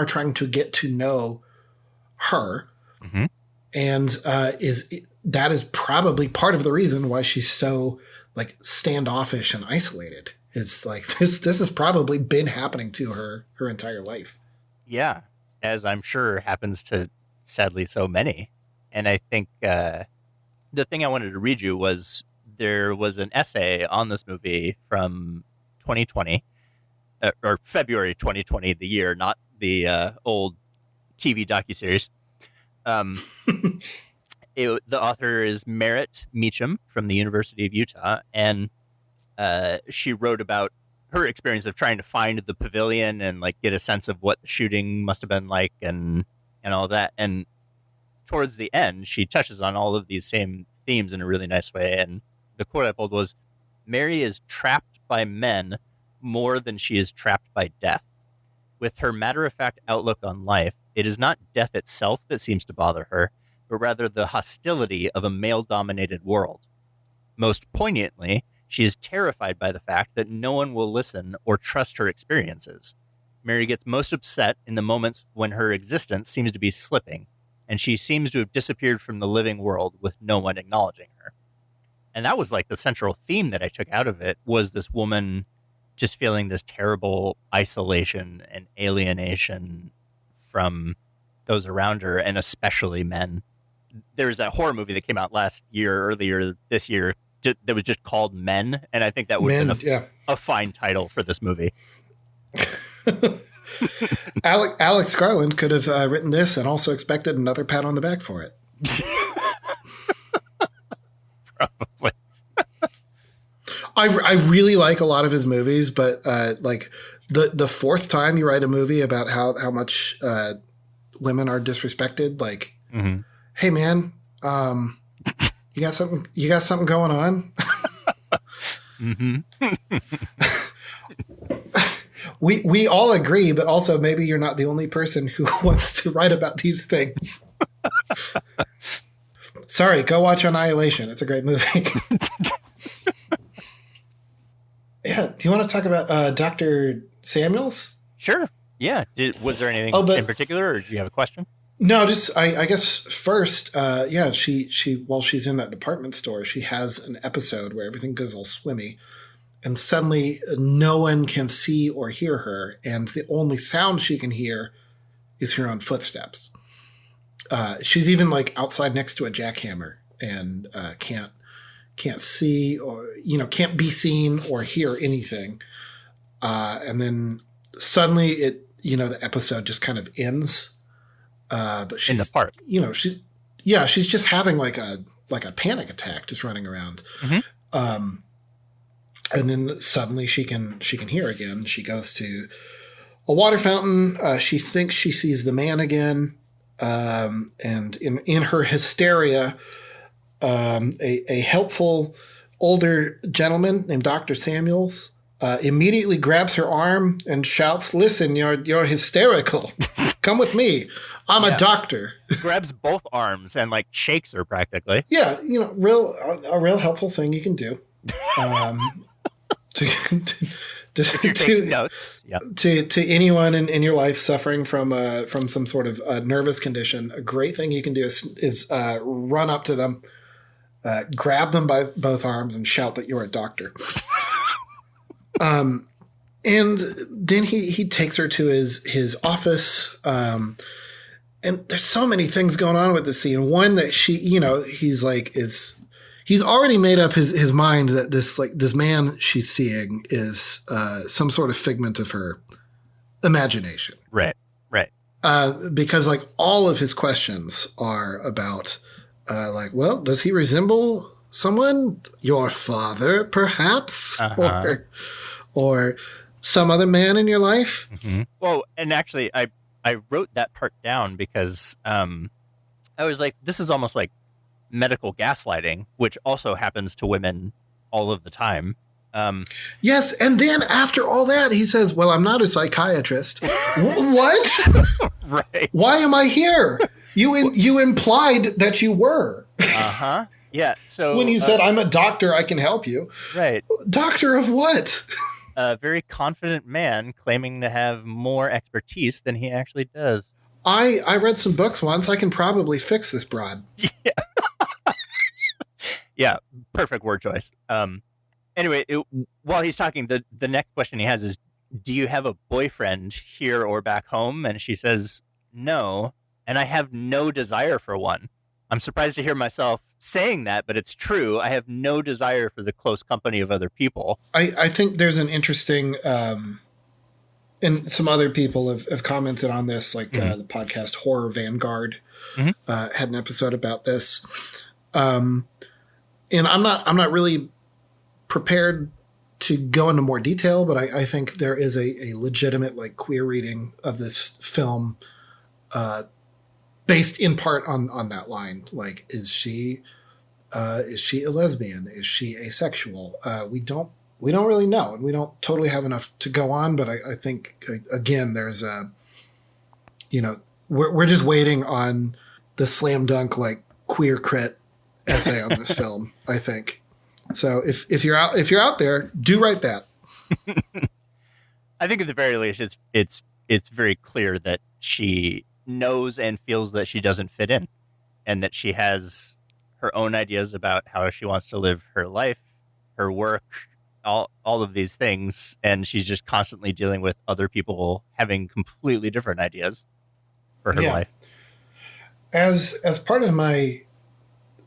trying to get to know her. And that is probably part of the reason why she's so like standoffish and isolated. It's like this has probably been happening to her entire life. Yeah, as I'm sure happens to sadly so many. And I think the thing I wanted to read you was there was an essay on this movie from 2020 or February 2020, the year, not the old TV docuseries. The author is Merritt Meacham from the University of Utah, and she wrote about her experience of trying to find the pavilion and like get a sense of what the shooting must have been like and all that. And towards the end, she touches on all of these same themes in a really nice way. And the quote I pulled was, "Mary is trapped by men more than she is trapped by death. With her matter-of-fact outlook on life, it is not death itself that seems to bother her, but rather the hostility of a male-dominated world. Most poignantly, she is terrified by the fact that no one will listen or trust her experiences. Mary gets most upset in the moments when her existence seems to be slipping, and she seems to have disappeared from the living world with no one acknowledging her." And that was like the central theme that I took out of it, was this woman just feeling this terrible isolation and alienation from those around her, and especially men. There's that horror movie that came out earlier this year, that was just called Men, and I think that would have been a fine title for this movie. Alex Garland could have written this and also expected another pat on the back for it. Probably. I really like a lot of his movies, but like the fourth time you write a movie about how much women are disrespected, like, hey man, you got something going on. We all agree, but also maybe you're not the only person who wants to write about these things. Sorry, go watch Annihilation. It's a great movie. Yeah. Do you want to talk about Dr. Samuels? Sure. Yeah. Was there anything in particular, or do you have a question? No, just I guess first, she while she's in that department store, she has an episode where everything goes all swimmy, and suddenly no one can see or hear her, and the only sound she can hear is her own footsteps. She's even like outside next to a jackhammer and can't see or can't be seen or hear anything. And then suddenly the episode just kind of ends. But she's in the park. She's just having like a panic attack, just running around. And then suddenly she can hear again. She goes to a water fountain. She thinks she sees the man again. And in her hysteria, a helpful older gentleman named Dr. Samuels immediately grabs her arm and shouts, "Listen, you're hysterical. come with me. I'm a doctor. Grabs both arms and like shakes her practically. Yeah, a real helpful thing you can do. If you're taking notes, to anyone in your life suffering from some sort of nervous condition, a great thing you can do is run up to them, grab them by both arms, and shout that you're a doctor. And then he takes her to his office. And there's so many things going on with this scene. One that he's already made up his mind that this man she's seeing is some sort of figment of her imagination. Right. Because like all of his questions are about well, does he resemble someone? Your father, perhaps? Uh-huh. Or some other man in your life? Mm-hmm. Well, and actually I wrote that part down because I was like, this is almost like medical gaslighting, which also happens to women all of the time. Yes, and then after all that, he says, well, I'm not a psychiatrist. What? Right. Why am I here? You implied that you were. Uh-huh. Yeah, so... when you said, I'm a doctor, I can help you. Right. Doctor of what? A very confident man claiming to have more expertise than he actually does. I read some books once. I can probably fix this broad. Yeah. Yeah, perfect word choice. Anyway, while he's talking, the next question he has is, do you have a boyfriend here or back home? And she says, no, and I have no desire for one. I'm surprised to hear myself saying that, but it's true. I have no desire for the close company of other people. I think there's an interesting, and some other people have commented on this, like the podcast Horror Vanguard had an episode about this. And I'm not really prepared to go into more detail, but I think there is a legitimate like queer reading of this film, based in part on that line. Like, is she a lesbian? Is she asexual? We don't really know, and we don't totally have enough to go on. But I think again, there's we're just waiting on the slam dunk like queer crit essay on this film, I think. So if you're out there, do write that. I think at the very least, it's very clear that she knows and feels that she doesn't fit in, and that she has her own ideas about how she wants to live her life, her work, all of these things, and she's just constantly dealing with other people having completely different ideas for her life. As part of my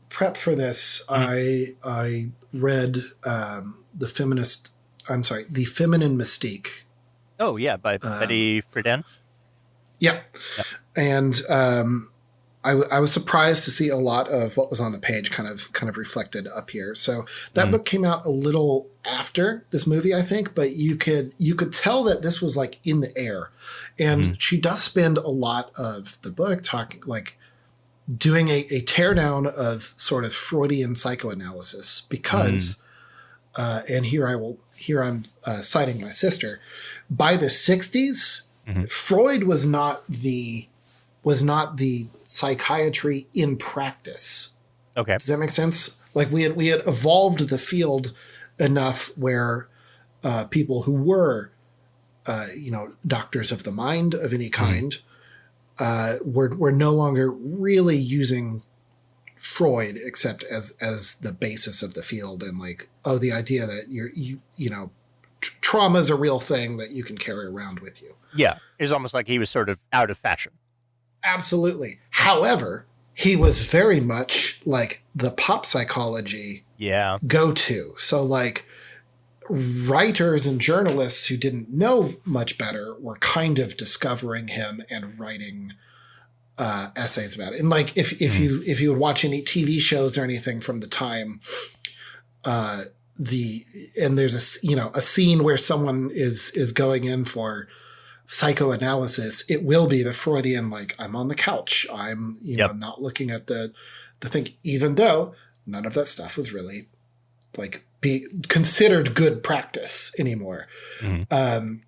prep for this, I read The Feminine Mystique. Oh yeah, by Betty Friedan. Yeah. And I was surprised to see a lot of what was on the page kind of reflected up here. So that book came out a little after this movie, I think, but you could tell that this was like in the air. And she does spend a lot of the book talking, like doing a teardown of sort of Freudian psychoanalysis because, and here I'm citing my sister, by the 60s, Freud was not the psychiatry in practice. Okay. Does that make sense? Like we had evolved the field enough where people who were, doctors of the mind of any kind, were no longer really using Freud except as the basis of the field, and like, the idea that trauma is a real thing that you can carry around with you. Yeah, it was almost like he was sort of out of fashion. Absolutely. However, he was very much like the pop psychology go-to. So like writers and journalists who didn't know much better were kind of discovering him and writing essays about it. And like if you would watch any TV shows or anything from the time, there's a scene where someone is going in for psychoanalysis, it will be the Freudian, like, I'm on the couch, I'm not looking at the thing, even though none of that stuff was really like be considered good practice anymore. And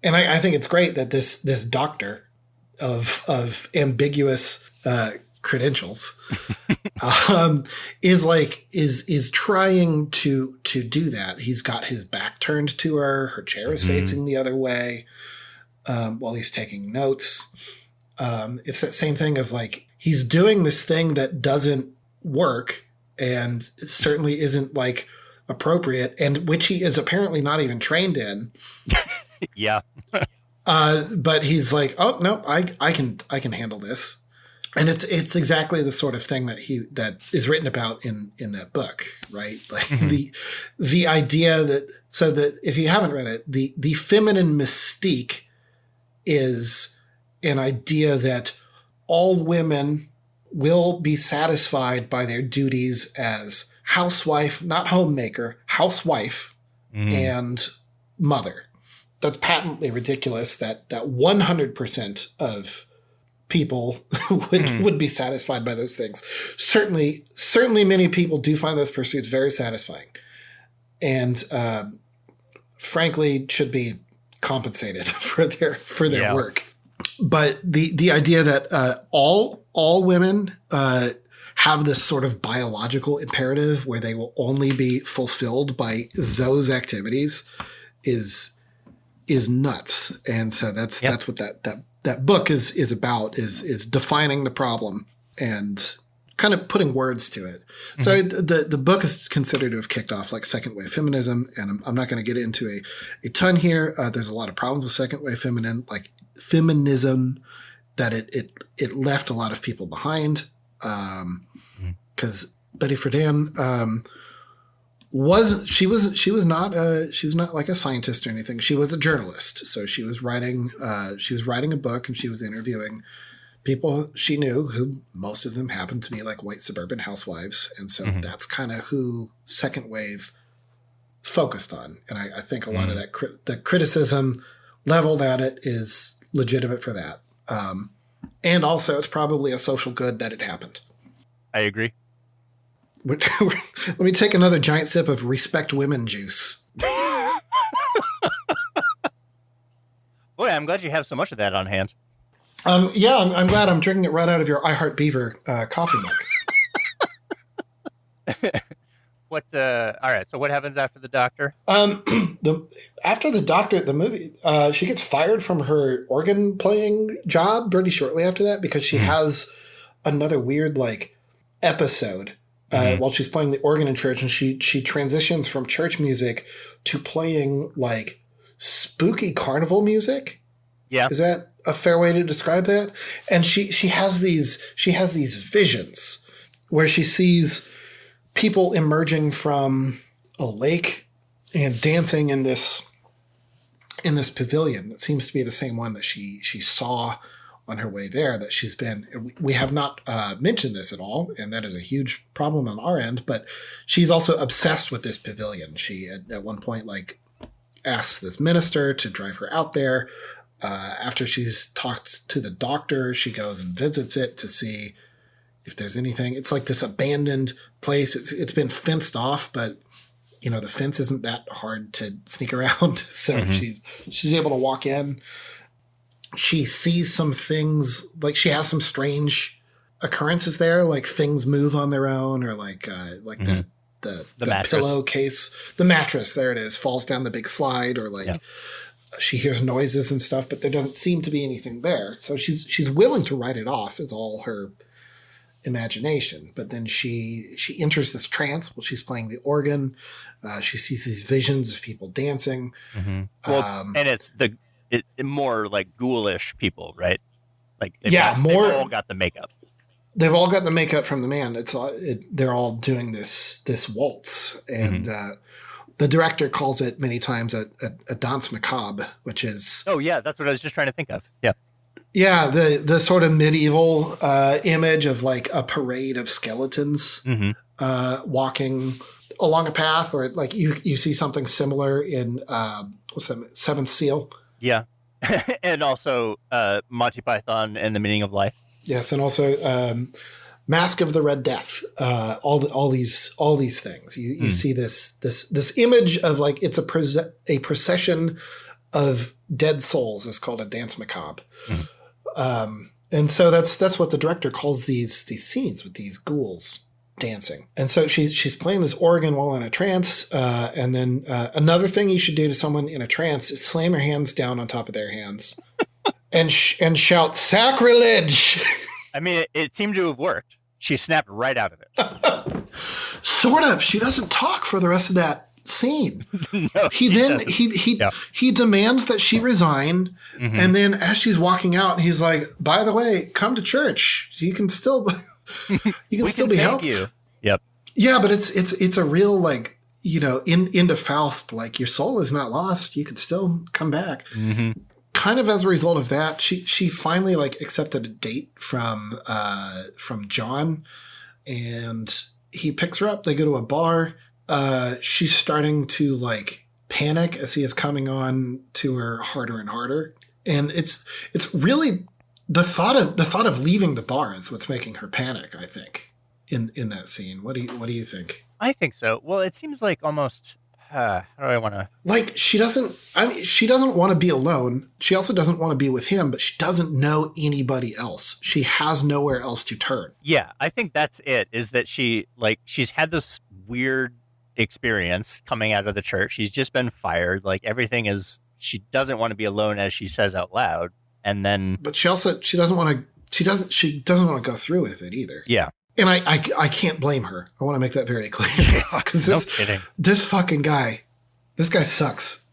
I think it's great that this doctor of ambiguous credentials, is trying to do that. He's got his back turned to her. Her chair is facing the other way while he's taking notes. It's that same thing of like, he's doing this thing that doesn't work and it certainly isn't like appropriate, and which he is apparently not even trained in. Yeah. But he's like, oh no, I can handle this. And it's exactly the sort of thing that is written about in that book, right? Like the idea that if you haven't read it, the feminine mystique is an idea that all women will be satisfied by their duties as housewife, not homemaker, housewife and mother. That's patently ridiculous that 100% of people would be satisfied by those things. Certainly many people do find those pursuits very satisfying, and frankly should be compensated for their work. But the idea that all women have this sort of biological imperative where they will only be fulfilled by those activities is nuts. And so that's what that book is about, is defining the problem and kind of putting words to it. So the book is considered to have kicked off like second wave feminism, and I'm not going to get into a ton here. There's a lot of problems with second wave feminism, that it left a lot of people behind. Because Betty Friedan was not like a scientist or anything. She was a journalist. So she was writing a book, and she was interviewing people she knew, who most of them happened to be like white suburban housewives. And so that's kind of who second wave focused on. And I think a lot of that the criticism leveled at it is legitimate for that. And also it's probably a social good that it happened. I agree. Let me take another giant sip of Respect Women juice. Boy, I'm glad you have so much of that on hand. Yeah, I'm glad I'm drinking it right out of your I Heart Beaver coffee mug. All right, so what happens after the doctor? After the doctor, the movie, she gets fired from her organ playing job pretty shortly after that, because she has another weird like episode while she's playing the organ in church, and she transitions from church music to playing like spooky carnival music. Yeah. Is that a fair way to describe that? And she has these visions where she sees people emerging from a lake and dancing in this pavilion that seems to be the same one that she saw on her way there, that she's been. We have not mentioned this at all, and that is a huge problem on our end, but she's also obsessed with this pavilion. She at one point like asks this minister to drive her out there. After she's talked to the doctor, she goes and visits it to see if there's anything. It's like this abandoned place. It's been fenced off, but the fence isn't that hard to sneak around. So she's able to walk in. She sees some things, like she has some strange occurrences there, like things move on their own, or like the pillowcase, the mattress, there it is, falls down the big slide, or like she hears noises and stuff, but there doesn't seem to be anything there. So she's willing to write it off as all her imagination. But then she enters this trance while she's playing the organ. She sees these visions of people dancing. Well, and it's more like ghoulish people, right? Like they've all got the makeup. They've all got the makeup from the man. They're all doing this waltz, and the director calls it many times a danse macabre, which is... Oh, yeah, that's what I was just trying to think of. Yeah. Yeah, the sort of medieval image of like a parade of skeletons walking along a path, or like you see something similar in, what's that, Seventh Seal? Yeah. And also Monty Python and the Meaning of Life. Yes, and also Mask of the Red Death. All these things. You see this image of like it's a procession of dead souls. Is called a danse macabre. And so that's what the director calls these scenes with these ghouls dancing. And so she's playing this organ while in a trance. And then another thing you should do to someone in a trance is slam your hands down on top of their hands and shout sacrilege. I mean, it seemed to have worked. She snapped right out of it. Sort of. She doesn't talk for the rest of that scene. No, he demands that she resign, and then as she's walking out, he's like, "By the way, come to church. You can still be helped." You. Yep. Yeah, but it's a real like into Faust, like your soul is not lost. You could still come back. Kind of as a result of that, she finally like accepted a date from Jon, and he picks her up. They go to a bar. She's starting to like panic as he is coming on to her harder and harder. And it's really the thought of leaving the bar is what's making her panic, I think, in that scene. What do you think? I think so. Well, it seems like almost how do I want to like she doesn't want to be alone. She also doesn't want to be with him, but she doesn't know anybody else. She has nowhere else to turn. Yeah, I think that's it, is that she's had this weird experience coming out of the church. She's just been fired. Like everything is, she doesn't want to be alone, as she says out loud. And then, but she doesn't want to go through with it either. Yeah. And I can't blame her. I want to make that very clear. Because this fucking guy, this guy sucks.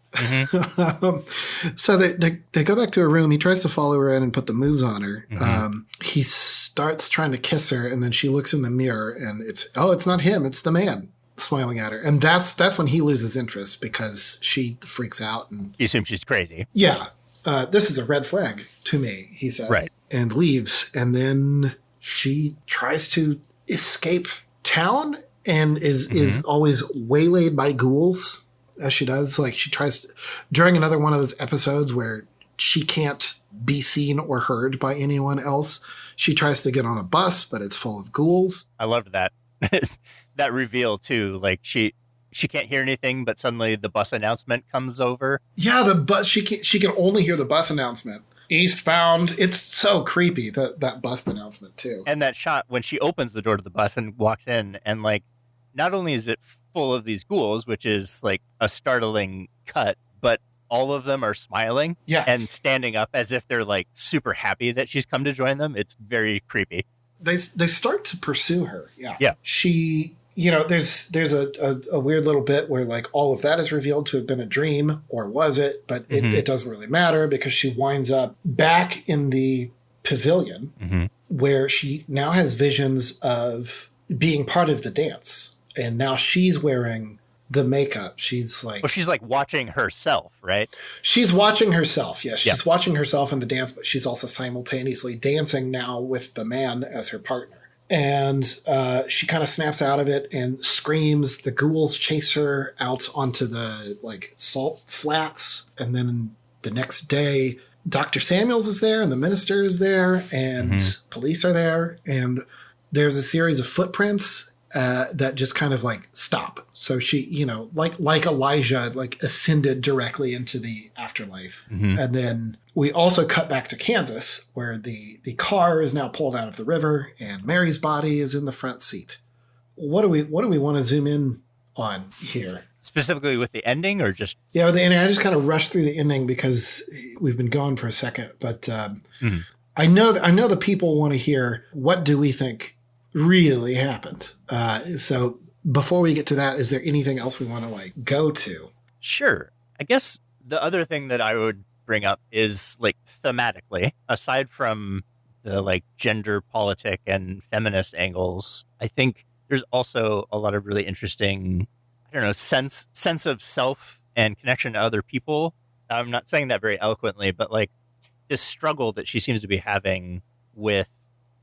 So they go back to her room. He tries to follow her in and put the moves on her. He starts trying to kiss her, and then she looks in the mirror, and it's not him. It's the man smiling at her. And that's when he loses interest, because she freaks out. And he assumes she's crazy. Yeah. This is a red flag to me, he says. Right. And leaves. And then she tries to escape town and is always waylaid by ghouls, as she does. Like she tries to, during another one of those episodes where she can't be seen or heard by anyone else, she tries to get on a bus, but it's full of ghouls. I loved that. That reveal too. Like she can't hear anything, but suddenly the bus announcement comes over. Yeah, the bus, she can only hear the bus announcement. Eastbound. It's so creepy, that bus announcement too. And that shot when she opens the door to the bus and walks in, and like, not only is it full of these ghouls, which is like a startling cut, but all of them are smiling and standing up as if they're like super happy that she's come to join them. It's very creepy. They start to pursue her. Yeah. Yeah. She, there's a weird little bit where like all of that is revealed to have been a dream, or was it? But it doesn't really matter, because she winds up back in the pavilion where she now has visions of being part of the dance. And now she's wearing the makeup. She's like... Well, she's like watching herself, right? She's watching herself, yes. She's watching herself in the dance, but she's also simultaneously dancing now with the man as her partner. And she kind of snaps out of it and screams. The ghouls chase her out onto the like salt flats. And then the next day, Dr. Samuels is there and the minister is there and police are there. And there's a series of footprints that just kind of like stop. So she, like Elijah, like ascended directly into the afterlife. And then we also cut back to Kansas, where the car is now pulled out of the river and Mary's body is in the front seat. What do we want to zoom in on here? Specifically with the ending, or just... Yeah, with the ending. I just kind of rushed through the ending because we've been gone for a second. But I know the people want to hear, what do we think really happened? So before we get to that, is there anything else we want to like go to? Sure. I guess the other thing that I would bring up is like thematically, aside from the like gender politic and feminist angles, I think there's also a lot of really interesting, I don't know, sense of self and connection to other people. I'm not saying that very eloquently, but like this struggle that she seems to be having with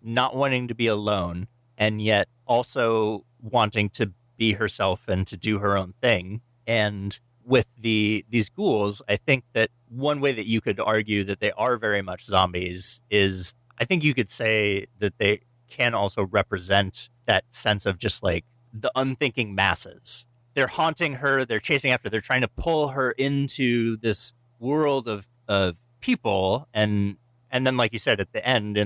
not wanting to be alone, and yet also wanting to be herself and to do her own thing. And with these ghouls, I think that one way that you could argue that they are very much zombies is, I think you could say that they can also represent that sense of just like the unthinking masses. They're haunting her, they're chasing after, they're trying to pull her into this world of people and And then, like you said, at the end,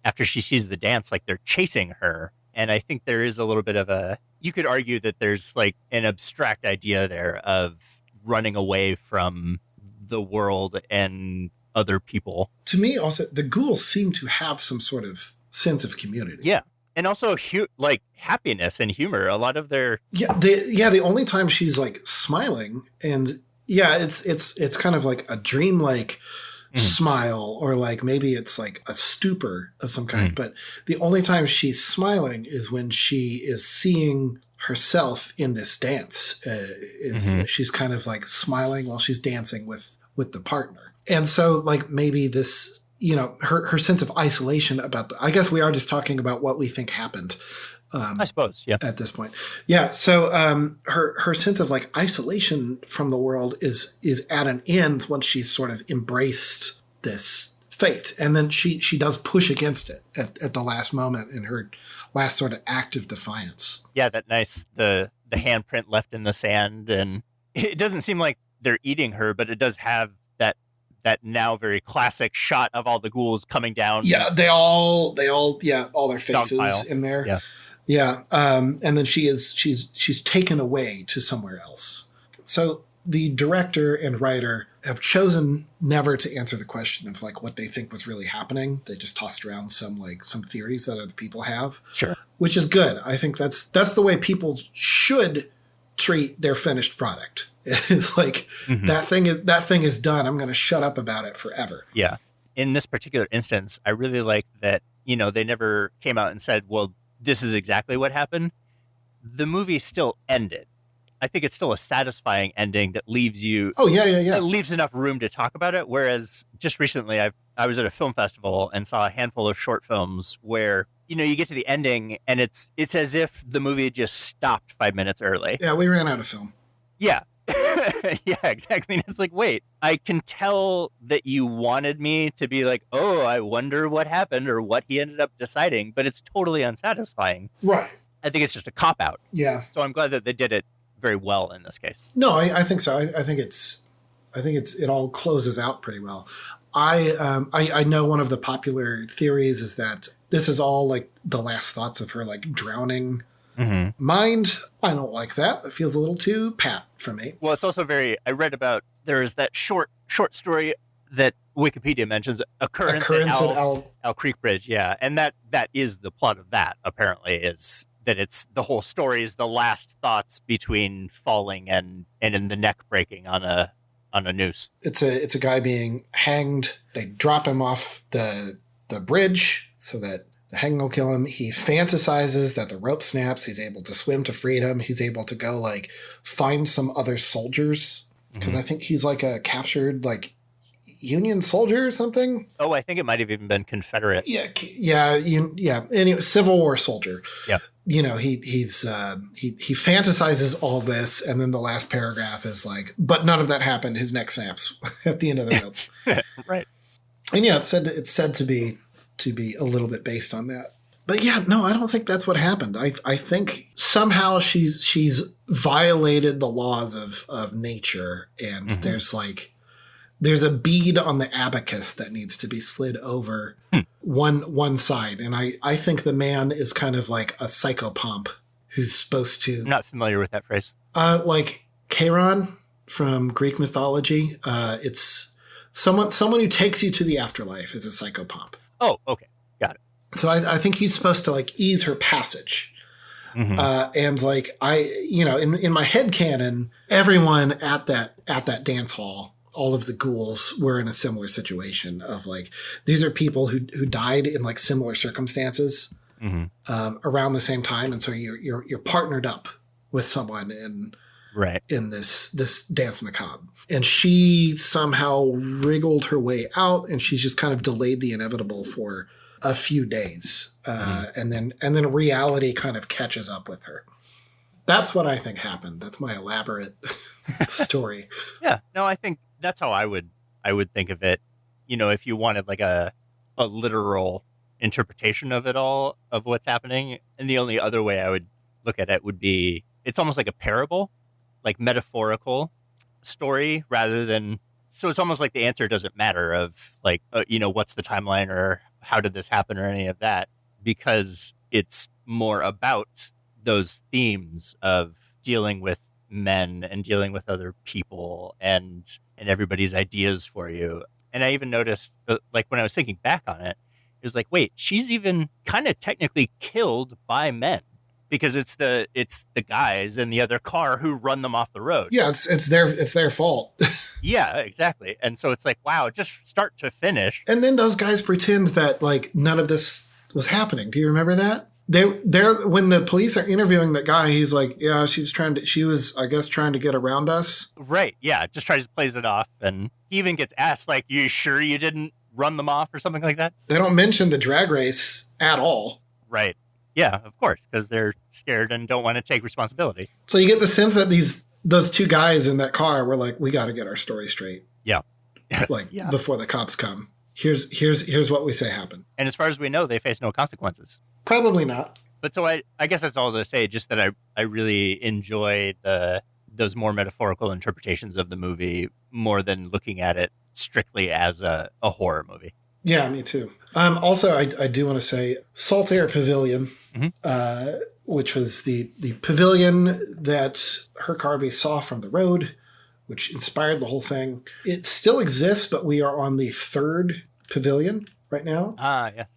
after she sees the dance, like they're chasing her. And I think there is a little bit of you could argue that there's like an abstract idea there of running away from the world and other people. To me, also, the ghouls seem to have some sort of sense of community. Yeah. And also, like, happiness and humor. A lot of their... The only time she's, like, smiling, and, it's kind of like a dreamlike smile, or, like, maybe it's, like, a stupor of some kind. But the only time she's smiling is when she is seeing herself in this dance. She's kind of, like, smiling while she's dancing with the partner. And so, like, maybe this... her sense of isolation I guess we are just talking about what we think happened. I suppose, yeah. At this point. Yeah. So her sense of like isolation from the world is at an end once she's sort of embraced this fate. And then she does push against it at the last moment in her last sort of act of defiance. Yeah, that nice, the handprint left in the sand. And it doesn't seem like they're eating her, but it does have that now very classic shot of all the ghouls coming down. Yeah, they all all their faces in there. Yeah. Yeah. And then she's taken away to somewhere else. So the director and writer have chosen never to answer the question of like what they think was really happening. They just tossed around some theories that other people have. Sure. Which is good. I think that's the way people should treat their finished product. It's like that thing is done. I'm going to shut up about it forever. Yeah. In this particular instance, I really like that, they never came out and said, well, this is exactly what happened. The movie still ended. I think it's still a satisfying ending that leaves you. Oh, yeah. It leaves enough room to talk about it. Whereas just recently, I was at a film festival and saw a handful of short films where, you get to the ending and it's as if the movie just stopped 5 minutes early. Yeah, we ran out of film. Yeah. Yeah, exactly. And it's like, wait, I can tell that you wanted me to be like, oh, I wonder what happened or what he ended up deciding, but it's totally unsatisfying. Right. I think it's just a cop-out. Yeah. So I'm glad that they did it very well in this case. No, I think so. I think it all closes out pretty well. I know one of the popular theories is that this is all like the last thoughts of her like drowning mind. I don't like that. It feels a little too pat for me. Well, it's also I read about, there is that short story that Wikipedia mentions, Occurrence at Owl Creek Bridge. Yeah. And that is the plot of that, apparently, is that it's the whole story is the last thoughts between falling and in the neck breaking on a noose. It's a guy being hanged. They drop him off the bridge so that the hanging will kill him. He fantasizes that the rope snaps. He's able to swim to freedom. He's able to go like find some other soldiers because I think he's like a captured like Union soldier or something. Oh, I think it might have even been Confederate. Yeah. Anyway, Civil War soldier. Yeah. He fantasizes all this, and then the last paragraph is like, but none of that happened. His neck snaps at the end of the rope. Right. And yeah, it's said to be a little bit based on that. But yeah, no, I don't think that's what happened. I think somehow she's violated the laws of nature, and there's a bead on the abacus that needs to be slid over one side. And I think the man is kind of like a psychopomp who's supposed to... I'm not familiar with that phrase. Like Charon from Greek mythology. It's someone who takes you to the afterlife is a psychopomp. Oh, okay. Got it. So I think he's supposed to like ease her passage. And like in my head canon, everyone at that dance hall, all of the ghouls were in a similar situation of like, these are people who died in like similar circumstances around the same time. And so you're partnered up with someone in this dance macabre. And she somehow wriggled her way out, and she's just kind of delayed the inevitable for a few days. And then reality kind of catches up with her. That's what I think happened. That's my elaborate story. Yeah. No, I think that's how I would think of it. If you wanted like a literal interpretation of it all, of what's happening. And the only other way I would look at it would be, it's almost like a parable, like metaphorical story rather than So it's almost like the answer doesn't matter of like, what's the timeline or how did this happen or any of that, because it's more about those themes of dealing with men and dealing with other people and everybody's ideas for you. And I even noticed, like when I was thinking back on it, it was like, wait, she's even kind of technically killed by men. Because it's the guys in the other car who run them off the road. Yeah, it's their fault. Yeah, exactly. And so it's like, wow, just start to finish. And then those guys pretend that like none of this was happening. Do you remember that? They're when the police are interviewing that guy, he's like, yeah, she was I guess trying to get around us. Right. Yeah. Just tries to plays it off, and he even gets asked, like, you sure you didn't run them off or something like that? They don't mention the drag race at all. Right. Yeah, of course, because they're scared and don't want to take responsibility. So you get the sense that those two guys in that car were like, we got to get our story straight. Yeah. Before the cops come. Here's what we say happened. And as far as we know, they face no consequences. Probably not. But so I guess that's all to say, just that I really enjoy those more metaphorical interpretations of the movie more than looking at it strictly as a horror movie. Yeah, me too. Also, I do want to say Salt Air Pavilion, which was the pavilion that Herc Harvey saw from the road, which inspired the whole thing. It still exists, but we are on the third pavilion right now. Ah, yes.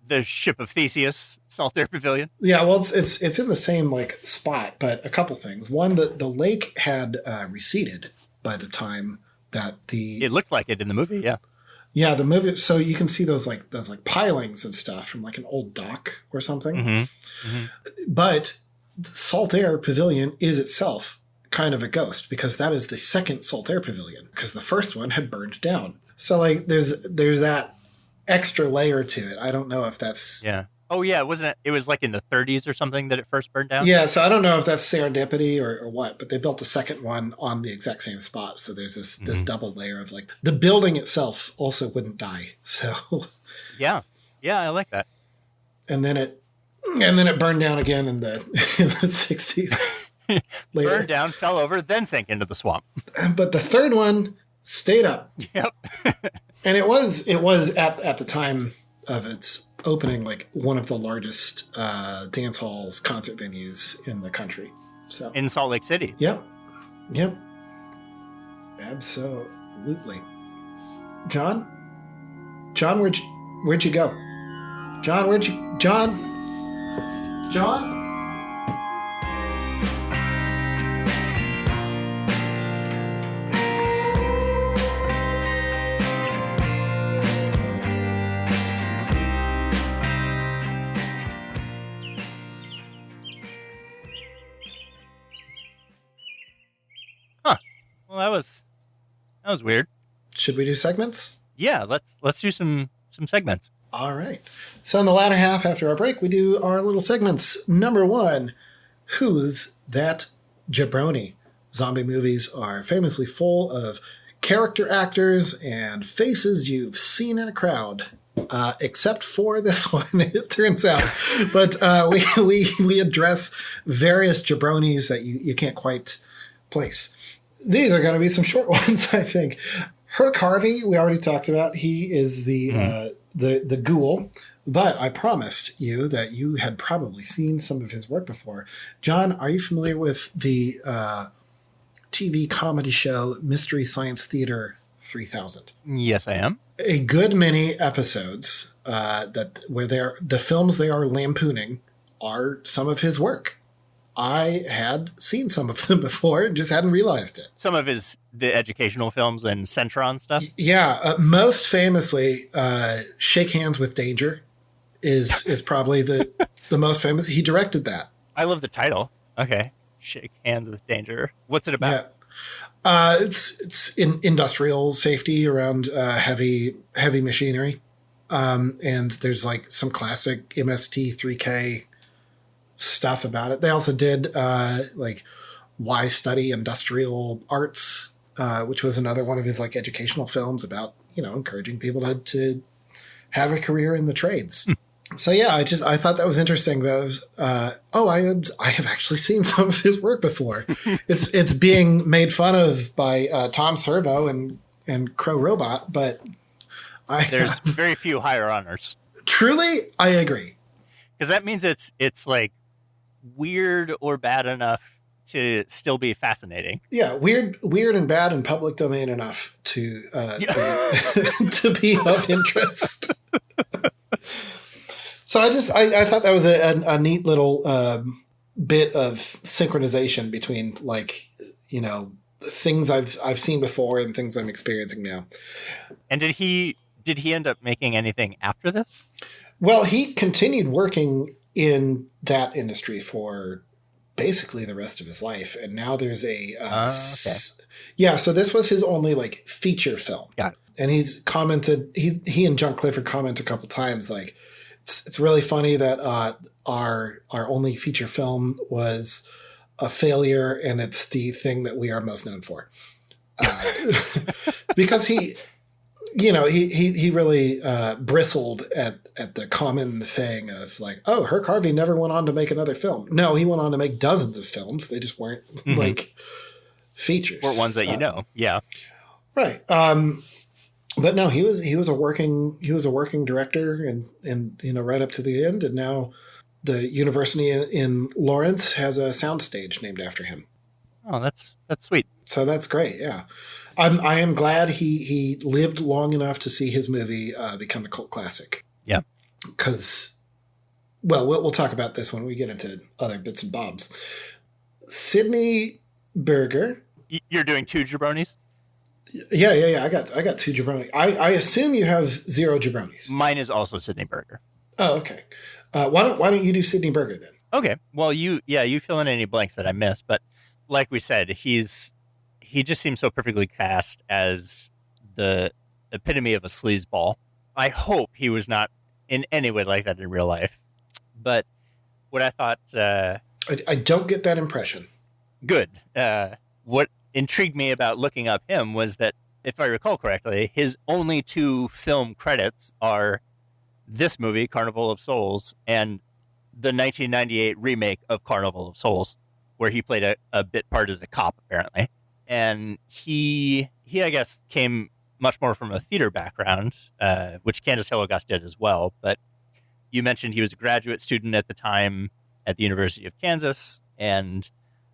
The ship of Theseus, Salt Air Pavilion. Yeah, well, it's in the same like spot, but a couple things. One, the lake had receded by the time that it looked like it in the movie. Yeah. Yeah, the movie. So you can see those pilings and stuff from like an old dock or something. Mm-hmm. Mm-hmm. But Salt Air Pavilion is itself kind of a ghost, because that is the second Salt Air Pavilion, because the first one had burned down. So like there's that extra layer to it. I don't know if that's Oh yeah, wasn't it? It was like in the 30s or something that it first burned down. Yeah, so I don't know if that's serendipity or what, but they built a second one on the exact same spot. So there's this double layer of like the building itself also wouldn't die. So yeah, I like that. And then it burned down again in the 60s. Burned down, fell over, then sank into the swamp. But the third one stayed up. Yep. And it was at the time of its opening like one of the largest dance halls, concert venues in the country. So in Salt Lake City. Yep. Absolutely. John, where'd you go? John? Well, that was weird. Should we do segments? Yeah, let's do some segments. All right. So in the latter half, after our break, we do our little segments. Number 1, Who's That Jabroni? Zombie movies are famously full of character actors and faces you've seen in a crowd. Except for this one, it turns out. But we address various jabronis that you can't quite place. These are going to be some short ones, I think. Herc Harvey, we already talked about. He is the ghoul, but I promised you that you had probably seen some of his work before. John, are you familiar with the TV comedy show Mystery Science Theater 3000? Yes, I am. A good many episodes where the films they are lampooning are some of his work. I had seen some of them before and just hadn't realized it. Some of the educational films and Centron stuff? Yeah. Most famously, Shake Hands with Danger is probably the most famous. He directed that. I love the title. Okay. Shake Hands with Danger. What's it about? Yeah. It's in industrial safety around heavy machinery. And there's like some classic MST3K stuff about it. They also did like Why Study Industrial Arts, which was another one of his like educational films about, encouraging people to have a career in the trades. So yeah, I thought that was interesting. I have actually seen some of his work before. It's being made fun of by Tom Servo and Crow Robot, but there's very few higher honors. Truly, I agree. Because that means it's like weird or bad enough to still be fascinating. Yeah, weird and bad and public domain enough to to be of interest. So I thought that was a neat little bit of synchronization between, like, you know, things I've seen before and things I'm experiencing now. And did he end up making anything after this? Well, he continued working in that industry for basically the rest of his life, and now there's a so this was his only, like, feature film. Got it. And he's commented, he and John Clifford comment a couple times, like, it's really funny that our only feature film was a failure, and it's the thing that we are most known for, because he really bristled at the common thing of, like, oh, Herc Harvey never went on to make another film. No, he went on to make dozens of films. They just weren't like features, or ones that yeah, right. But no, he was a working director, and you know, right up to the end, and now the university in Lawrence has a soundstage named after him. Oh, that's sweet. So that's great. Yeah. I am glad he lived long enough to see his movie become a cult classic. Yeah. Because, well, we'll talk about this when we get into other bits and bobs. Sidney Berger. You're doing 2 jabronis? Yeah. I got 2 jabronis. I assume you have 0 jabronis. Mine is also Sidney Berger. Oh, okay. Why don't you do Sidney Berger then? Okay. Well, you fill in any blanks that I missed, but like we said, he just seems so perfectly cast as the epitome of a sleazeball. I hope he was not in any way like that in real life. But what I thought... I don't get that impression. Good. What intrigued me about looking up him was that, if I recall correctly, his only 2 film credits are this movie, Carnival of Souls, and the 1998 remake of Carnival of Souls, where he played a bit part as a cop, apparently. And he I guess, came much more from a theater background, which Candace Hilligoss did as well. But you mentioned he was a graduate student at the time at the University of Kansas, and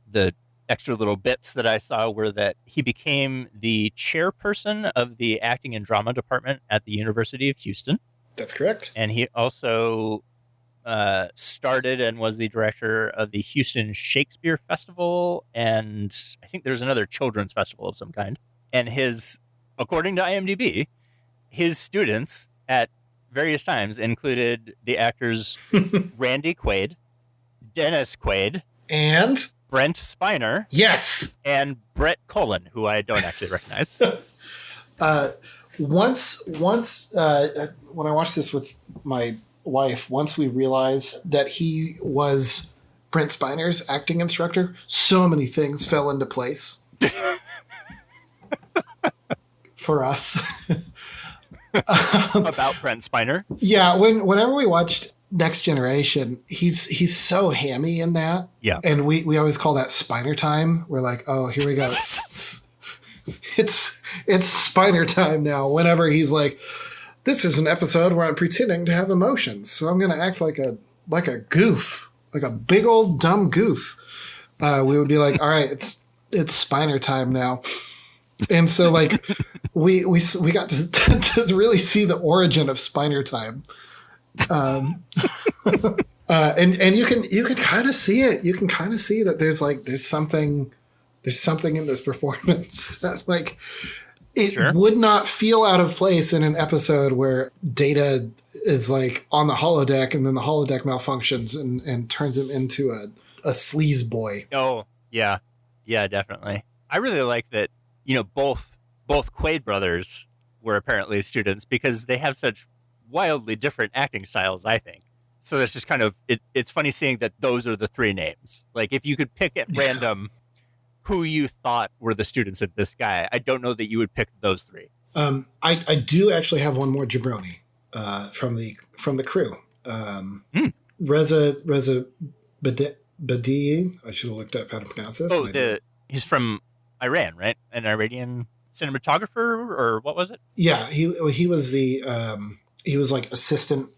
the extra little bits that I saw were that he became the chairperson of the acting and drama department at the University of Houston. That's correct. And he also started and was the director of the Houston Shakespeare Festival, and I think there's another children's festival of some kind. And according to IMDb, his students at various times included the actors Randy Quaid, Dennis Quaid, and Brent Spiner. Yes. And Brett Cullen, who I don't actually recognize. Once when I watched this with my wife, once we realized that he was Brent Spiner's acting instructor, so many things fell into place for us. About Brent Spiner? Yeah, whenever we watched Next Generation, he's so hammy in that. Yeah. And we always call that Spiner time. We're like, oh, here we go. It's Spiner time now. Whenever he's like, this is an episode where I'm pretending to have emotions, so I'm going to act like a goof, like a big old dumb goof. We would be like, all right, it's Spiner time now. And so, like, we got to really see the origin of Spiner time. And you can kind of see it. You can kind of see that there's something in this performance that, like, it would not feel out of place in an episode where Data is, like, on the holodeck, and then the holodeck malfunctions and turns him into a sleaze boy. Oh, yeah. Yeah, definitely. I really like that, both Quaid brothers were apparently students, because they have such wildly different acting styles, I think. So that's just kind of, it's funny seeing that those are the 3 names. Like, if you could pick at random who you thought were the students of this guy, I don't know that you would pick those 3. I do actually have one more jabroni from the crew. Reza Badiyi. I should have looked up how to pronounce this. Oh, he's from Iran, right? An Iranian cinematographer, or what was it? Yeah, he was he was like assistant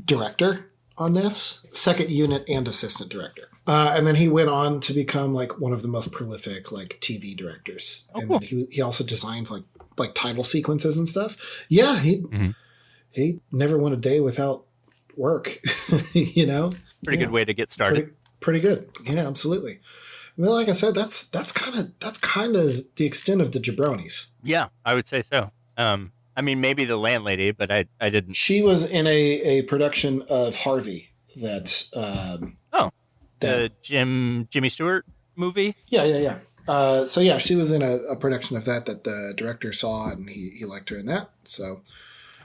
director on this, second unit and assistant director. And then he went on to become like one of the most prolific like TV directors. Oh, and cool. then he also designed like title sequences and stuff. Yeah, he never went a day without work. You know, Pretty good way to get started. Pretty good. Yeah, absolutely. And then, like I said, that's kind of the extent of the jabronis. Yeah, I would say so. I mean, maybe the landlady, but I didn't. She was in a production of Harvey that. The Jimmy Stewart movie. Yeah. So yeah, she was in a production of that the director saw, and he liked her in that. So.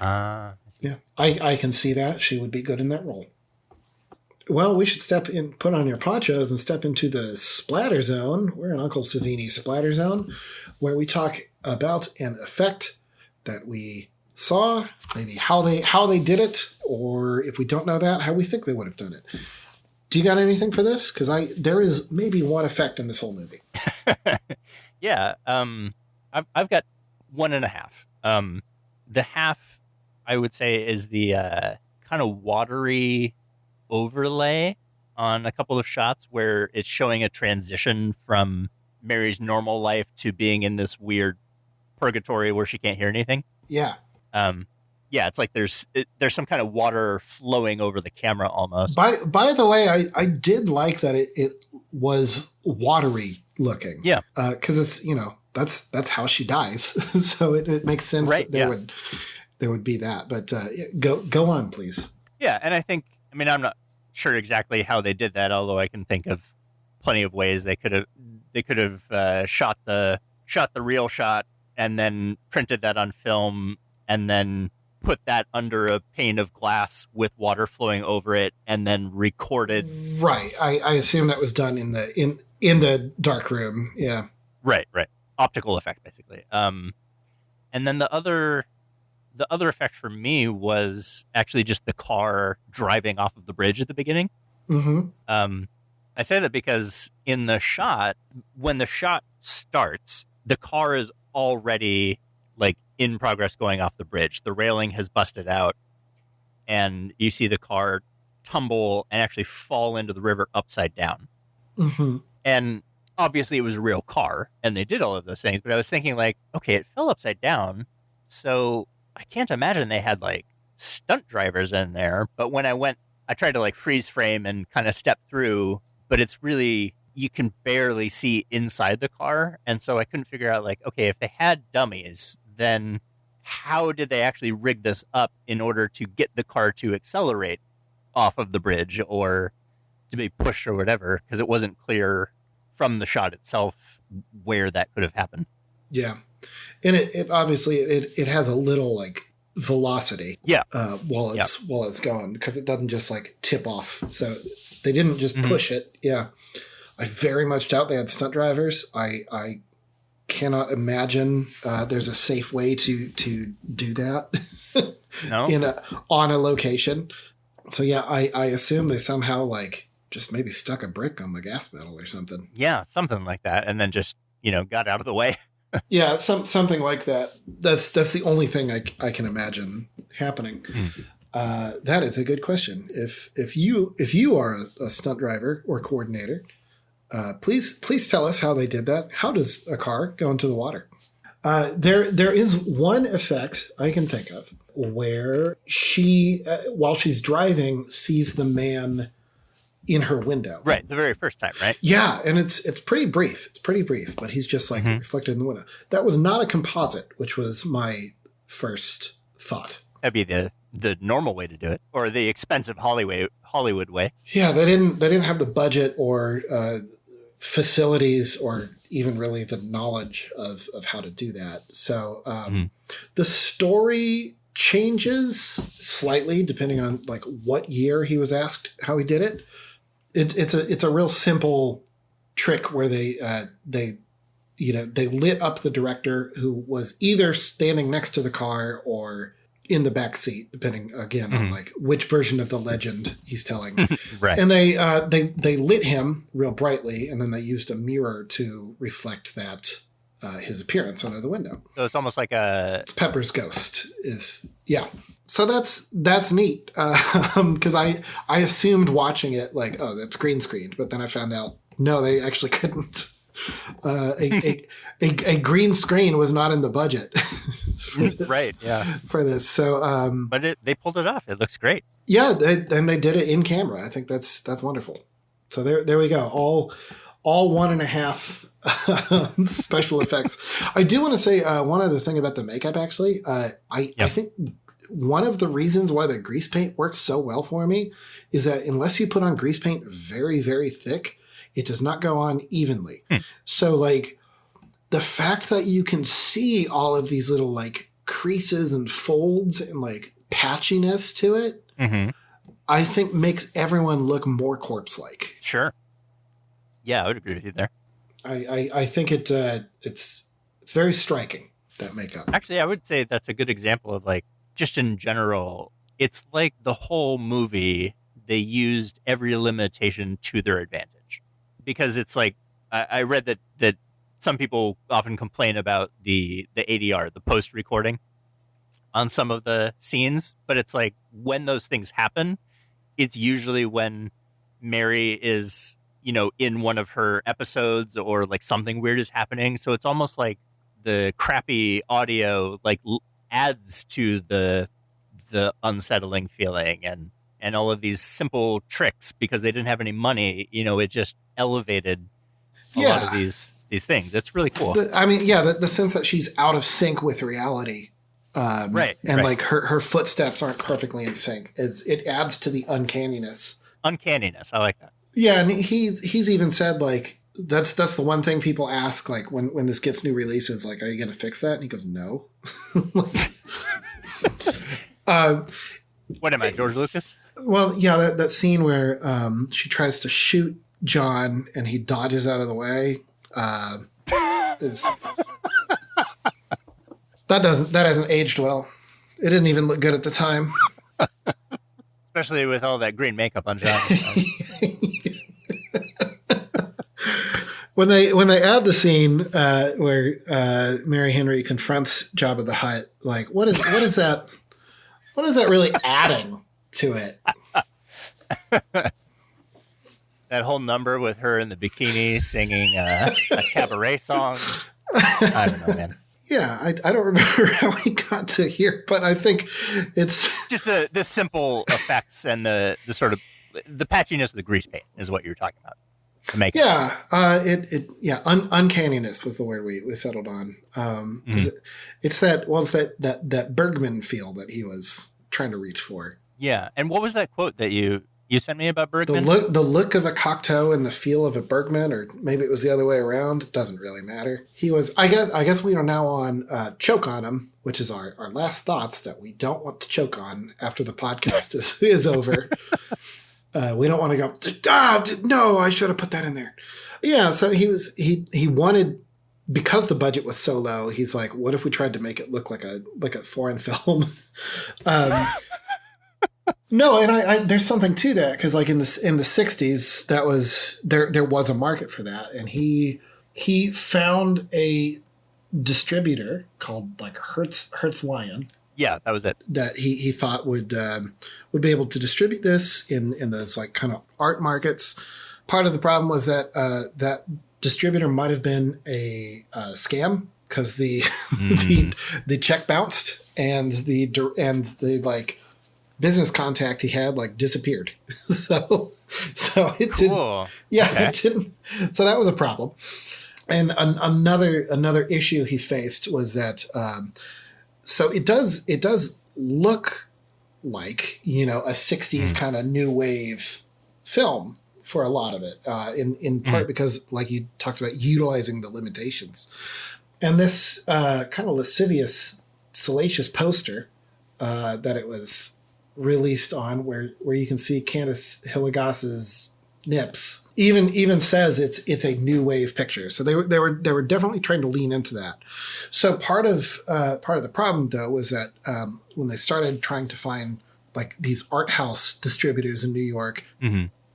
Yeah, I can see that she would be good in that role. Well, we should put on your ponchos and step into the splatter zone. We're in Uncle Savini's splatter zone, where we talk about an effect that we saw, maybe how they did it, or if we don't know that, how we think they would have done it. Do you got anything for this? Because there is maybe one effect in this whole movie. Yeah, I've got 1.5. The half, I would say, is the kind of watery overlay on a couple of shots where it's showing a transition from Mary's normal life to being in this weird purgatory where she can't hear anything. Yeah. Yeah, it's like there's some kind of water flowing over the camera almost. By the way, I did like that it was watery looking. Yeah. Because it's, that's how she dies. So it makes sense that there would be that. But go on, please. Yeah, and I mean, I'm not sure exactly how they did that, although I can think of plenty of ways they could have shot the real shot and then printed that on film and then put that under a pane of glass with water flowing over it and then recorded. Right. I assume that was done in the dark room. Yeah. Right. Optical effect, basically. And then the other effect for me was actually just the car driving off of the bridge at the beginning. Mm-hmm. I say that because in the shot, when the shot starts, the car is already like in progress going off the bridge. The railing has busted out and you see the car tumble and actually fall into the river upside down. Mm-hmm. And obviously it was a real car and they did all of those things, but I was thinking like, okay, it fell upside down. So I can't imagine they had like stunt drivers in there. But when I tried to like freeze frame and kind of step through, but it's really, you can barely see inside the car. And so I couldn't figure out like, okay, if they had dummies, then how did they actually rig this up in order to get the car to accelerate off of the bridge or to be pushed or whatever? Because it wasn't clear from the shot itself where that could have happened. Yeah. And it obviously it has a little like velocity. Yeah. While it's going, because it doesn't just like tip off. So they didn't just push it. Yeah. I very much doubt they had stunt drivers. I cannot imagine there's a safe way to do that. No. On a location. So yeah, I assume they somehow like just maybe stuck a brick on the gas pedal or something. Yeah, something like that, and then just got out of the way. Yeah, something like that. That's the only thing I can imagine happening. That is a good question. If you are a stunt driver or coordinator, please tell us how they did that. How does a car go into the water? There is one effect I can think of where she, while she's driving, sees the man in her window. Right, the very first time, right? Yeah, and it's pretty brief. It's pretty brief, but he's just like reflected in the window. That was not a composite, which was my first thought. That'd be the normal way to do it, or the expensive Hollywood way. Yeah, they didn't have the budget or facilities or even really the knowledge of how to do that. So the story changes slightly depending on like what year he was asked how he did it. It's a real simple trick where they lit up the director who was either standing next to the car or in the back seat, depending again on like which version of the legend he's telling. Right. And they lit him real brightly, and then they used a mirror to reflect that his appearance under the window. So it's almost like it's Pepper's ghost. So that's neat because I assumed watching it like, oh, that's green screened, but then I found out no, they actually couldn't. A green screen was not in the budget for this, right. Yeah, for this. So, but they pulled it off. It looks great. Yeah, and they did it in camera. I think that's wonderful. So there we go. All 1.5 special effects. I do want to say one other thing about the makeup. Actually, I think one of the reasons why the grease paint works so well for me is that unless you put on grease paint very, very thick, it does not go on evenly. So like the fact that you can see all of these little like creases and folds and like patchiness to it, I think makes everyone look more corpse-like. Sure. Yeah, I would agree with you there. I think it's very striking, that makeup. Actually, I would say that's a good example of like, just in general, it's like the whole movie, they used every limitation to their advantage. Because it's like, I read that some people often complain about the ADR, the post-recording on some of the scenes, but it's like when those things happen, it's usually when Mary is, in one of her episodes or like something weird is happening. So it's almost like the crappy audio like adds to the unsettling feeling and all of these simple tricks because they didn't have any money. It just elevated a lot of these things. It's really cool. The sense that she's out of sync with reality. Right. And like her footsteps aren't perfectly in sync. It adds to the uncanniness. Uncanniness. I like that. Yeah. And he's even said like, that's the one thing people ask, like when this gets new releases, like, are you going to fix that? And he goes, no. What am I, George Lucas? Well, yeah, that scene where she tries to shoot Jon and he dodges out of the way is that hasn't aged well. It didn't even look good at the time, especially with all that green makeup on Jon. When they add the scene where Mary Henry confronts Jabba the Hutt, like what is that? What is that really adding to it? That whole number with her in the bikini singing a cabaret song. I don't know, man. Yeah, I don't remember how we got to here, but I think it's just the simple effects and the sort of the patchiness of the grease paint is what you're talking about. To make uncanniness was the word we settled on. It's that Bergman feel that he was trying to reach for. Yeah, and what was that quote that you sent me about Bergman? The look of a Cocteau and the feel of a Bergman, or maybe it was the other way around. It doesn't really matter. He was. I guess we are now on Choke on Him, which is our last thoughts that we don't want to choke on after the podcast is over. We don't want to go, no, I should have put that in there. Yeah, so he wanted, because the budget was so low, he's like, what if we tried to make it look like a foreign film? No, and there's something to that, because like in the 60s, that was there was a market for that, and he found a distributor called like Hertz Lion. Yeah, that was it. That he thought would be able to distribute this in those like kind of art markets. Part of the problem was that that distributor might have been a scam because the check bounced and the like business contact he had like disappeared. so it didn't. Yeah, okay. It didn't. So that was a problem. And another issue he faced was that. So it does look like, a 60s kind of new wave film for a lot of it, in part because, like you talked about, utilizing the limitations. And this kind of lascivious, salacious poster that it was released on, where you can see Candice Hillegas's nips, even says it's a new wave picture. So they were definitely trying to lean into that. So part of the problem though was that when they started trying to find like these art house distributors in New York,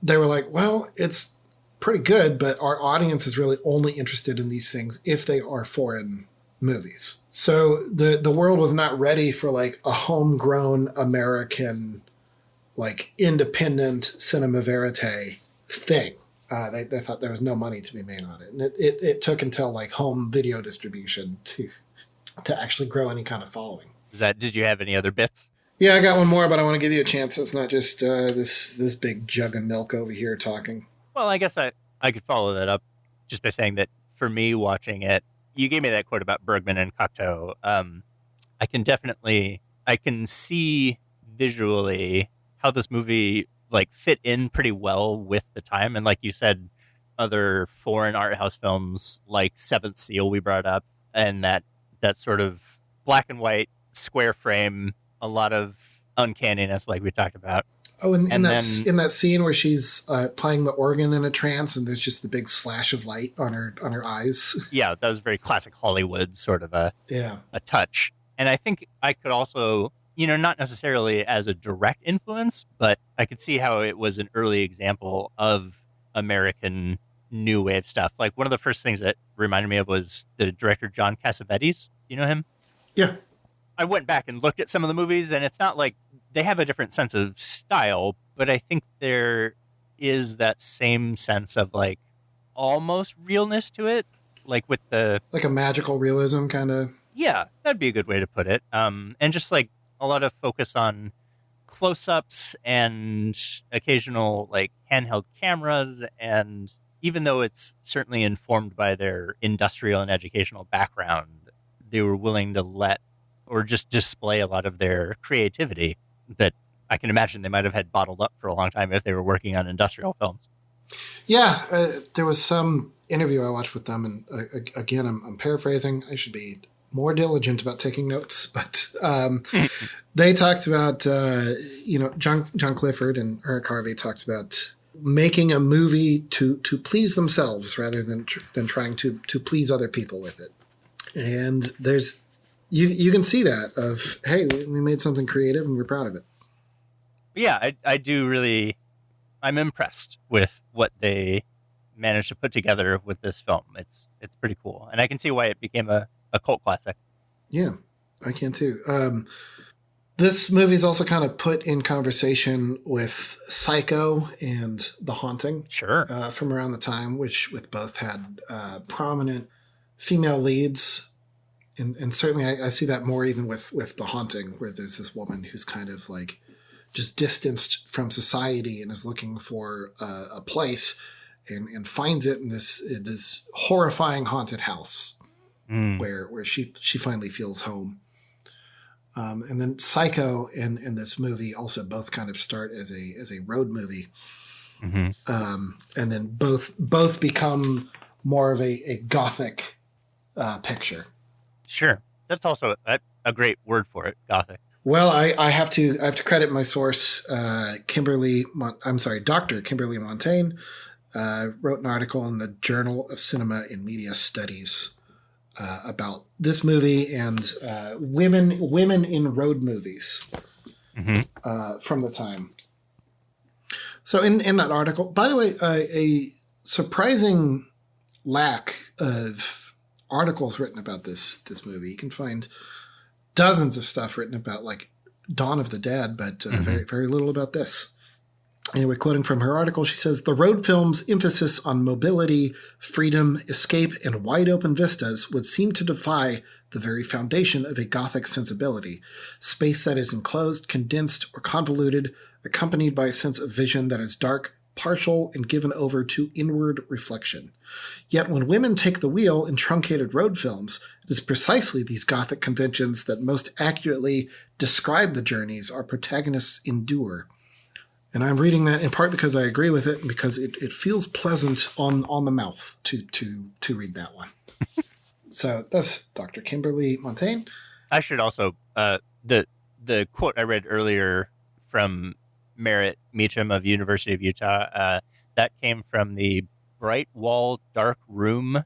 they were like, well, it's pretty good, but our audience is really only interested in these things if they are foreign movies. So the world was not ready for like a homegrown American, like independent cinema verite thing. They thought there was no money to be made on it. And it took until like home video distribution to actually grow any kind of following. Did you have any other bits? Yeah, I got one more, but I want to give you a chance. It's not just this big jug of milk over here talking. Well, I guess I could follow that up just by saying that for me watching it, you gave me that quote about Bergman and Cocteau. I can see visually how this movie like fit in pretty well with the time. And like you said, other foreign art house films like Seventh Seal we brought up, and that sort of black and white square frame, a lot of uncanniness like we talked about. Oh, and in that scene where she's playing the organ in a trance, and there's just the big slash of light on her eyes. Yeah, that was very classic Hollywood sort of a touch. And I think I could also, not necessarily as a direct influence, but I could see how it was an early example of American new wave stuff. Like one of the first things that reminded me of was the director John Cassavetes. You know him? Yeah. I went back and looked at some of the movies, and it's not like they have a different sense of style, but I think there is that same sense of like almost realness to it, like with like a magical realism kind of. Yeah, that'd be a good way to put it. And just like a lot of focus on close-ups and occasional like handheld cameras, and even though it's certainly informed by their industrial and educational background, they were willing to let or just display a lot of their creativity that I can imagine they might have had bottled up for a long time if they were working on industrial films. Yeah, there was some interview I watched with them, and again, I'm paraphrasing. I should be more diligent about taking notes, but they talked about, John Clifford and Eric Harvey talked about making a movie to please themselves rather than trying to please other people with it. And there's you can see that of, hey, we made something creative and we're proud of it. Yeah, I do really. I'm impressed with what they managed to put together with this film. It's pretty cool, and I can see why it became a cult classic. Yeah, I can too. This movie is also kind of put in conversation with Psycho and The Haunting. Sure. From around the time, which both had prominent female leads. And certainly I see that more even with The Haunting, where there's this woman who's kind of like just distanced from society and is looking for a place and finds it in this horrifying haunted house where she finally feels home. And then Psycho and this movie also both kind of start as a road movie. Mm-hmm. And then both become more of a gothic picture. Sure. That's also a great word for it, gothic. Well, I have to credit my source, Dr. Kimberly Montaigne, wrote an article in the Journal of Cinema and Media Studies about this movie and women in road movies from the time. So in that article, by the way, a surprising lack of articles written about this movie. You can find dozens of stuff written about like Dawn of the Dead, but very, very little about this. Anyway, quoting from her article, she says, "The road film's emphasis on mobility, freedom, escape, and wide open vistas would seem to defy the very foundation of a Gothic sensibility, space that is enclosed, condensed, or convoluted, accompanied by a sense of vision that is dark, partial, and given over to inward reflection. Yet when women take the wheel in truncated road films, it is precisely these Gothic conventions that most accurately describe the journeys our protagonists endure." And I'm reading that in part because I agree with it and because it feels pleasant on the mouth to read that one. So that's Dr. Kimberly Montaigne. I should also, the quote I read earlier from Merritt Meacham of University of Utah, that came from the Bright Wall Dark Room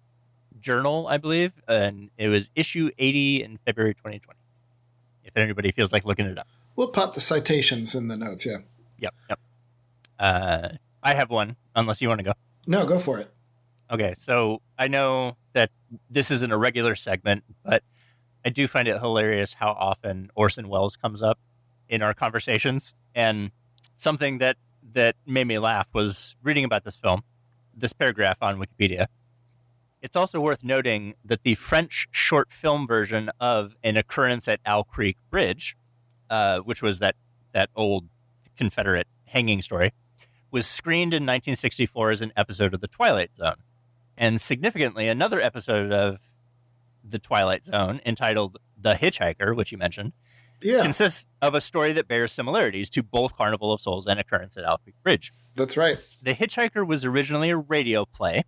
Journal, I believe, and it was issue 80 in February 2020. If anybody feels like looking it up. We'll pop the citations in the notes, yeah. Yep. I have one, unless you want to go. No, go for it. Okay, so I know that this isn't a regular segment, but I do find it hilarious how often Orson Welles comes up in our conversations. And something that made me laugh was reading about this film, this paragraph on Wikipedia. It's also worth noting that the French short film version of An Occurrence at Owl Creek Bridge, which was that old Confederate hanging story, was screened in 1964 as an episode of The Twilight Zone. And significantly, another episode of The Twilight Zone, entitled The Hitchhiker, which you mentioned, consists of a story that bears similarities to both Carnival of Souls and Occurrence at Owl Creek Bridge. That's right. The Hitchhiker was originally a radio play,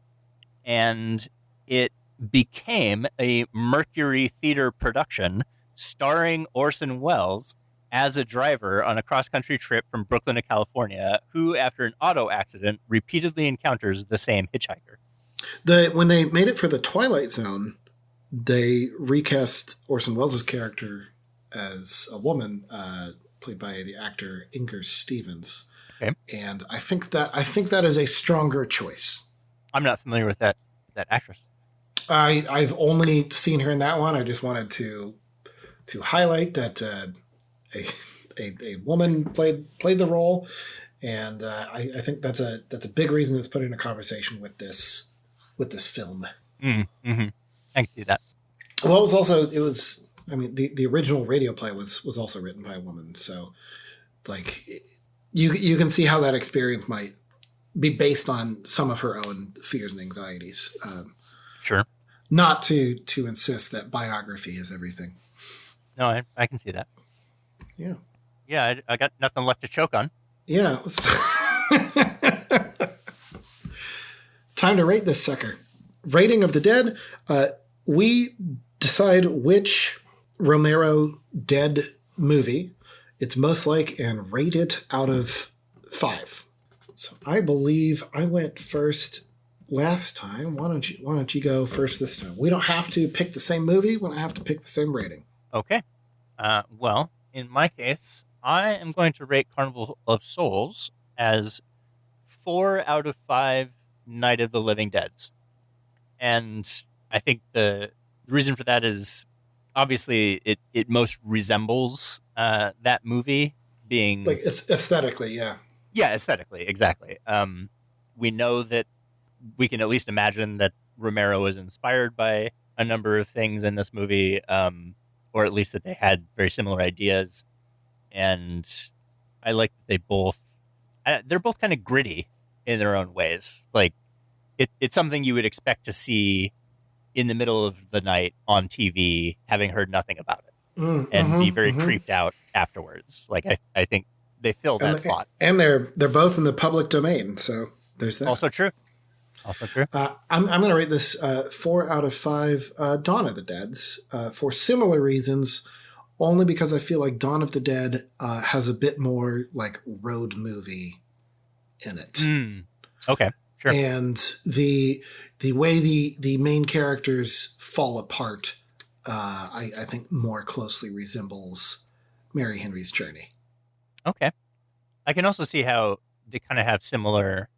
and it became a Mercury Theater production starring Orson Welles as a driver on a cross-country trip from Brooklyn to California, who, after an auto accident, repeatedly encounters the same hitchhiker. When they made it for The Twilight Zone, they recast Orson Welles' character as a woman, played by the actor Inger Stevens. Okay. And I think that is a stronger choice. I'm not familiar with that actress. I've only seen her in that one. I just wanted to highlight that a woman played the role, and I think that's a big reason that's put in a conversation with this film. Mm-hmm. I can see that. Well, the original radio play was also written by a woman, so like you can see how that experience might be based on some of her own fears and anxieties. Sure. Not to insist that biography is everything. No, I can see that. Yeah. Yeah, I got nothing left to choke on. Yeah. Time to rate this sucker. Rating of the Dead. We decide which Romero Dead movie it's most like and rate it out of 5. So I believe I went first last time. Why don't you go first this time? We don't have to pick the same movie. We don't have to pick the same rating. Okay. Well, in my case, I am going to rate Carnival of Souls as 4 out of 5 Night of the Living Deads. And I think the reason for that is obviously it most resembles that movie being... Like aesthetically, yeah. Yeah, aesthetically, exactly. We know that we can at least imagine that Romero was inspired by a number of things in this movie, or at least that they had very similar ideas. And I like that they're both kind of gritty in their own ways. Like it's something you would expect to see in the middle of the night on TV, having heard nothing about it, and be very creeped out afterwards. Like I think they fill that slot. And they're both in the public domain, so there's that. Also true. I'm going to rate this 4 out of 5 Dawn of the Deads for similar reasons, only because I feel like Dawn of the Dead has a bit more like road movie in it. Okay, sure. And the way the main characters fall apart, I think more closely resembles Mary Henry's Journey. Okay. I can also see how they kind of have similar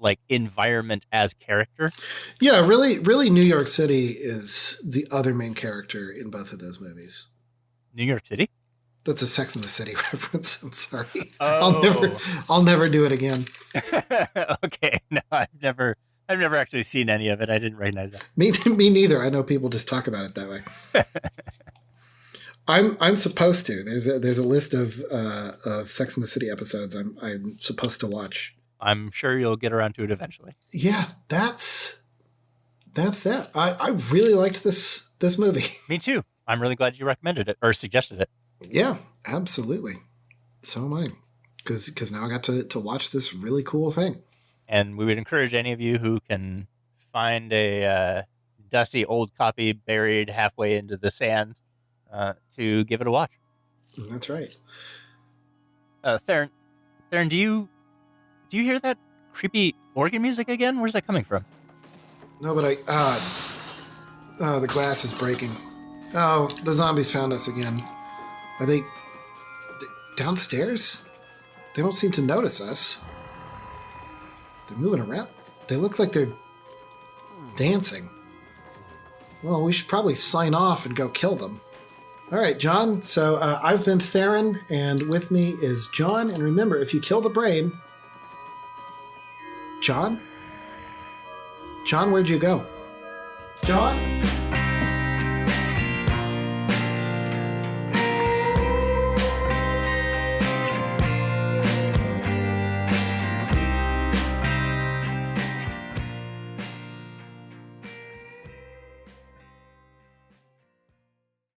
like environment as character. Yeah, really New York City is the other main character in both of those movies. New York City? That's a Sex and the City reference. I'm sorry. Oh. I'll never do it again. Okay. No, I've never actually seen any of it. I didn't recognize that. Me neither. I know people just talk about it that way. I'm supposed to. There's a list of Sex and the City episodes I'm supposed to watch. I'm sure you'll get around to it eventually. Yeah, that's that. I really liked this movie. Me too. I'm really glad you recommended it or suggested it. Yeah, absolutely. So am I. Because now I got to watch this really cool thing. And we would encourage any of you who can find a dusty old copy buried halfway into the sand to give it a watch. That's right. Theron, do you hear that creepy organ music again? Where's that coming from? No, but the glass is breaking. Oh, the zombies found us again. Are they downstairs? They don't seem to notice us. They're moving around. They look like they're dancing. Well, we should probably sign off and go kill them. All right, Jon. So I've been Theron, and with me is Jon. And remember, if you kill the brain... Jon? Jon, where'd you go? Jon?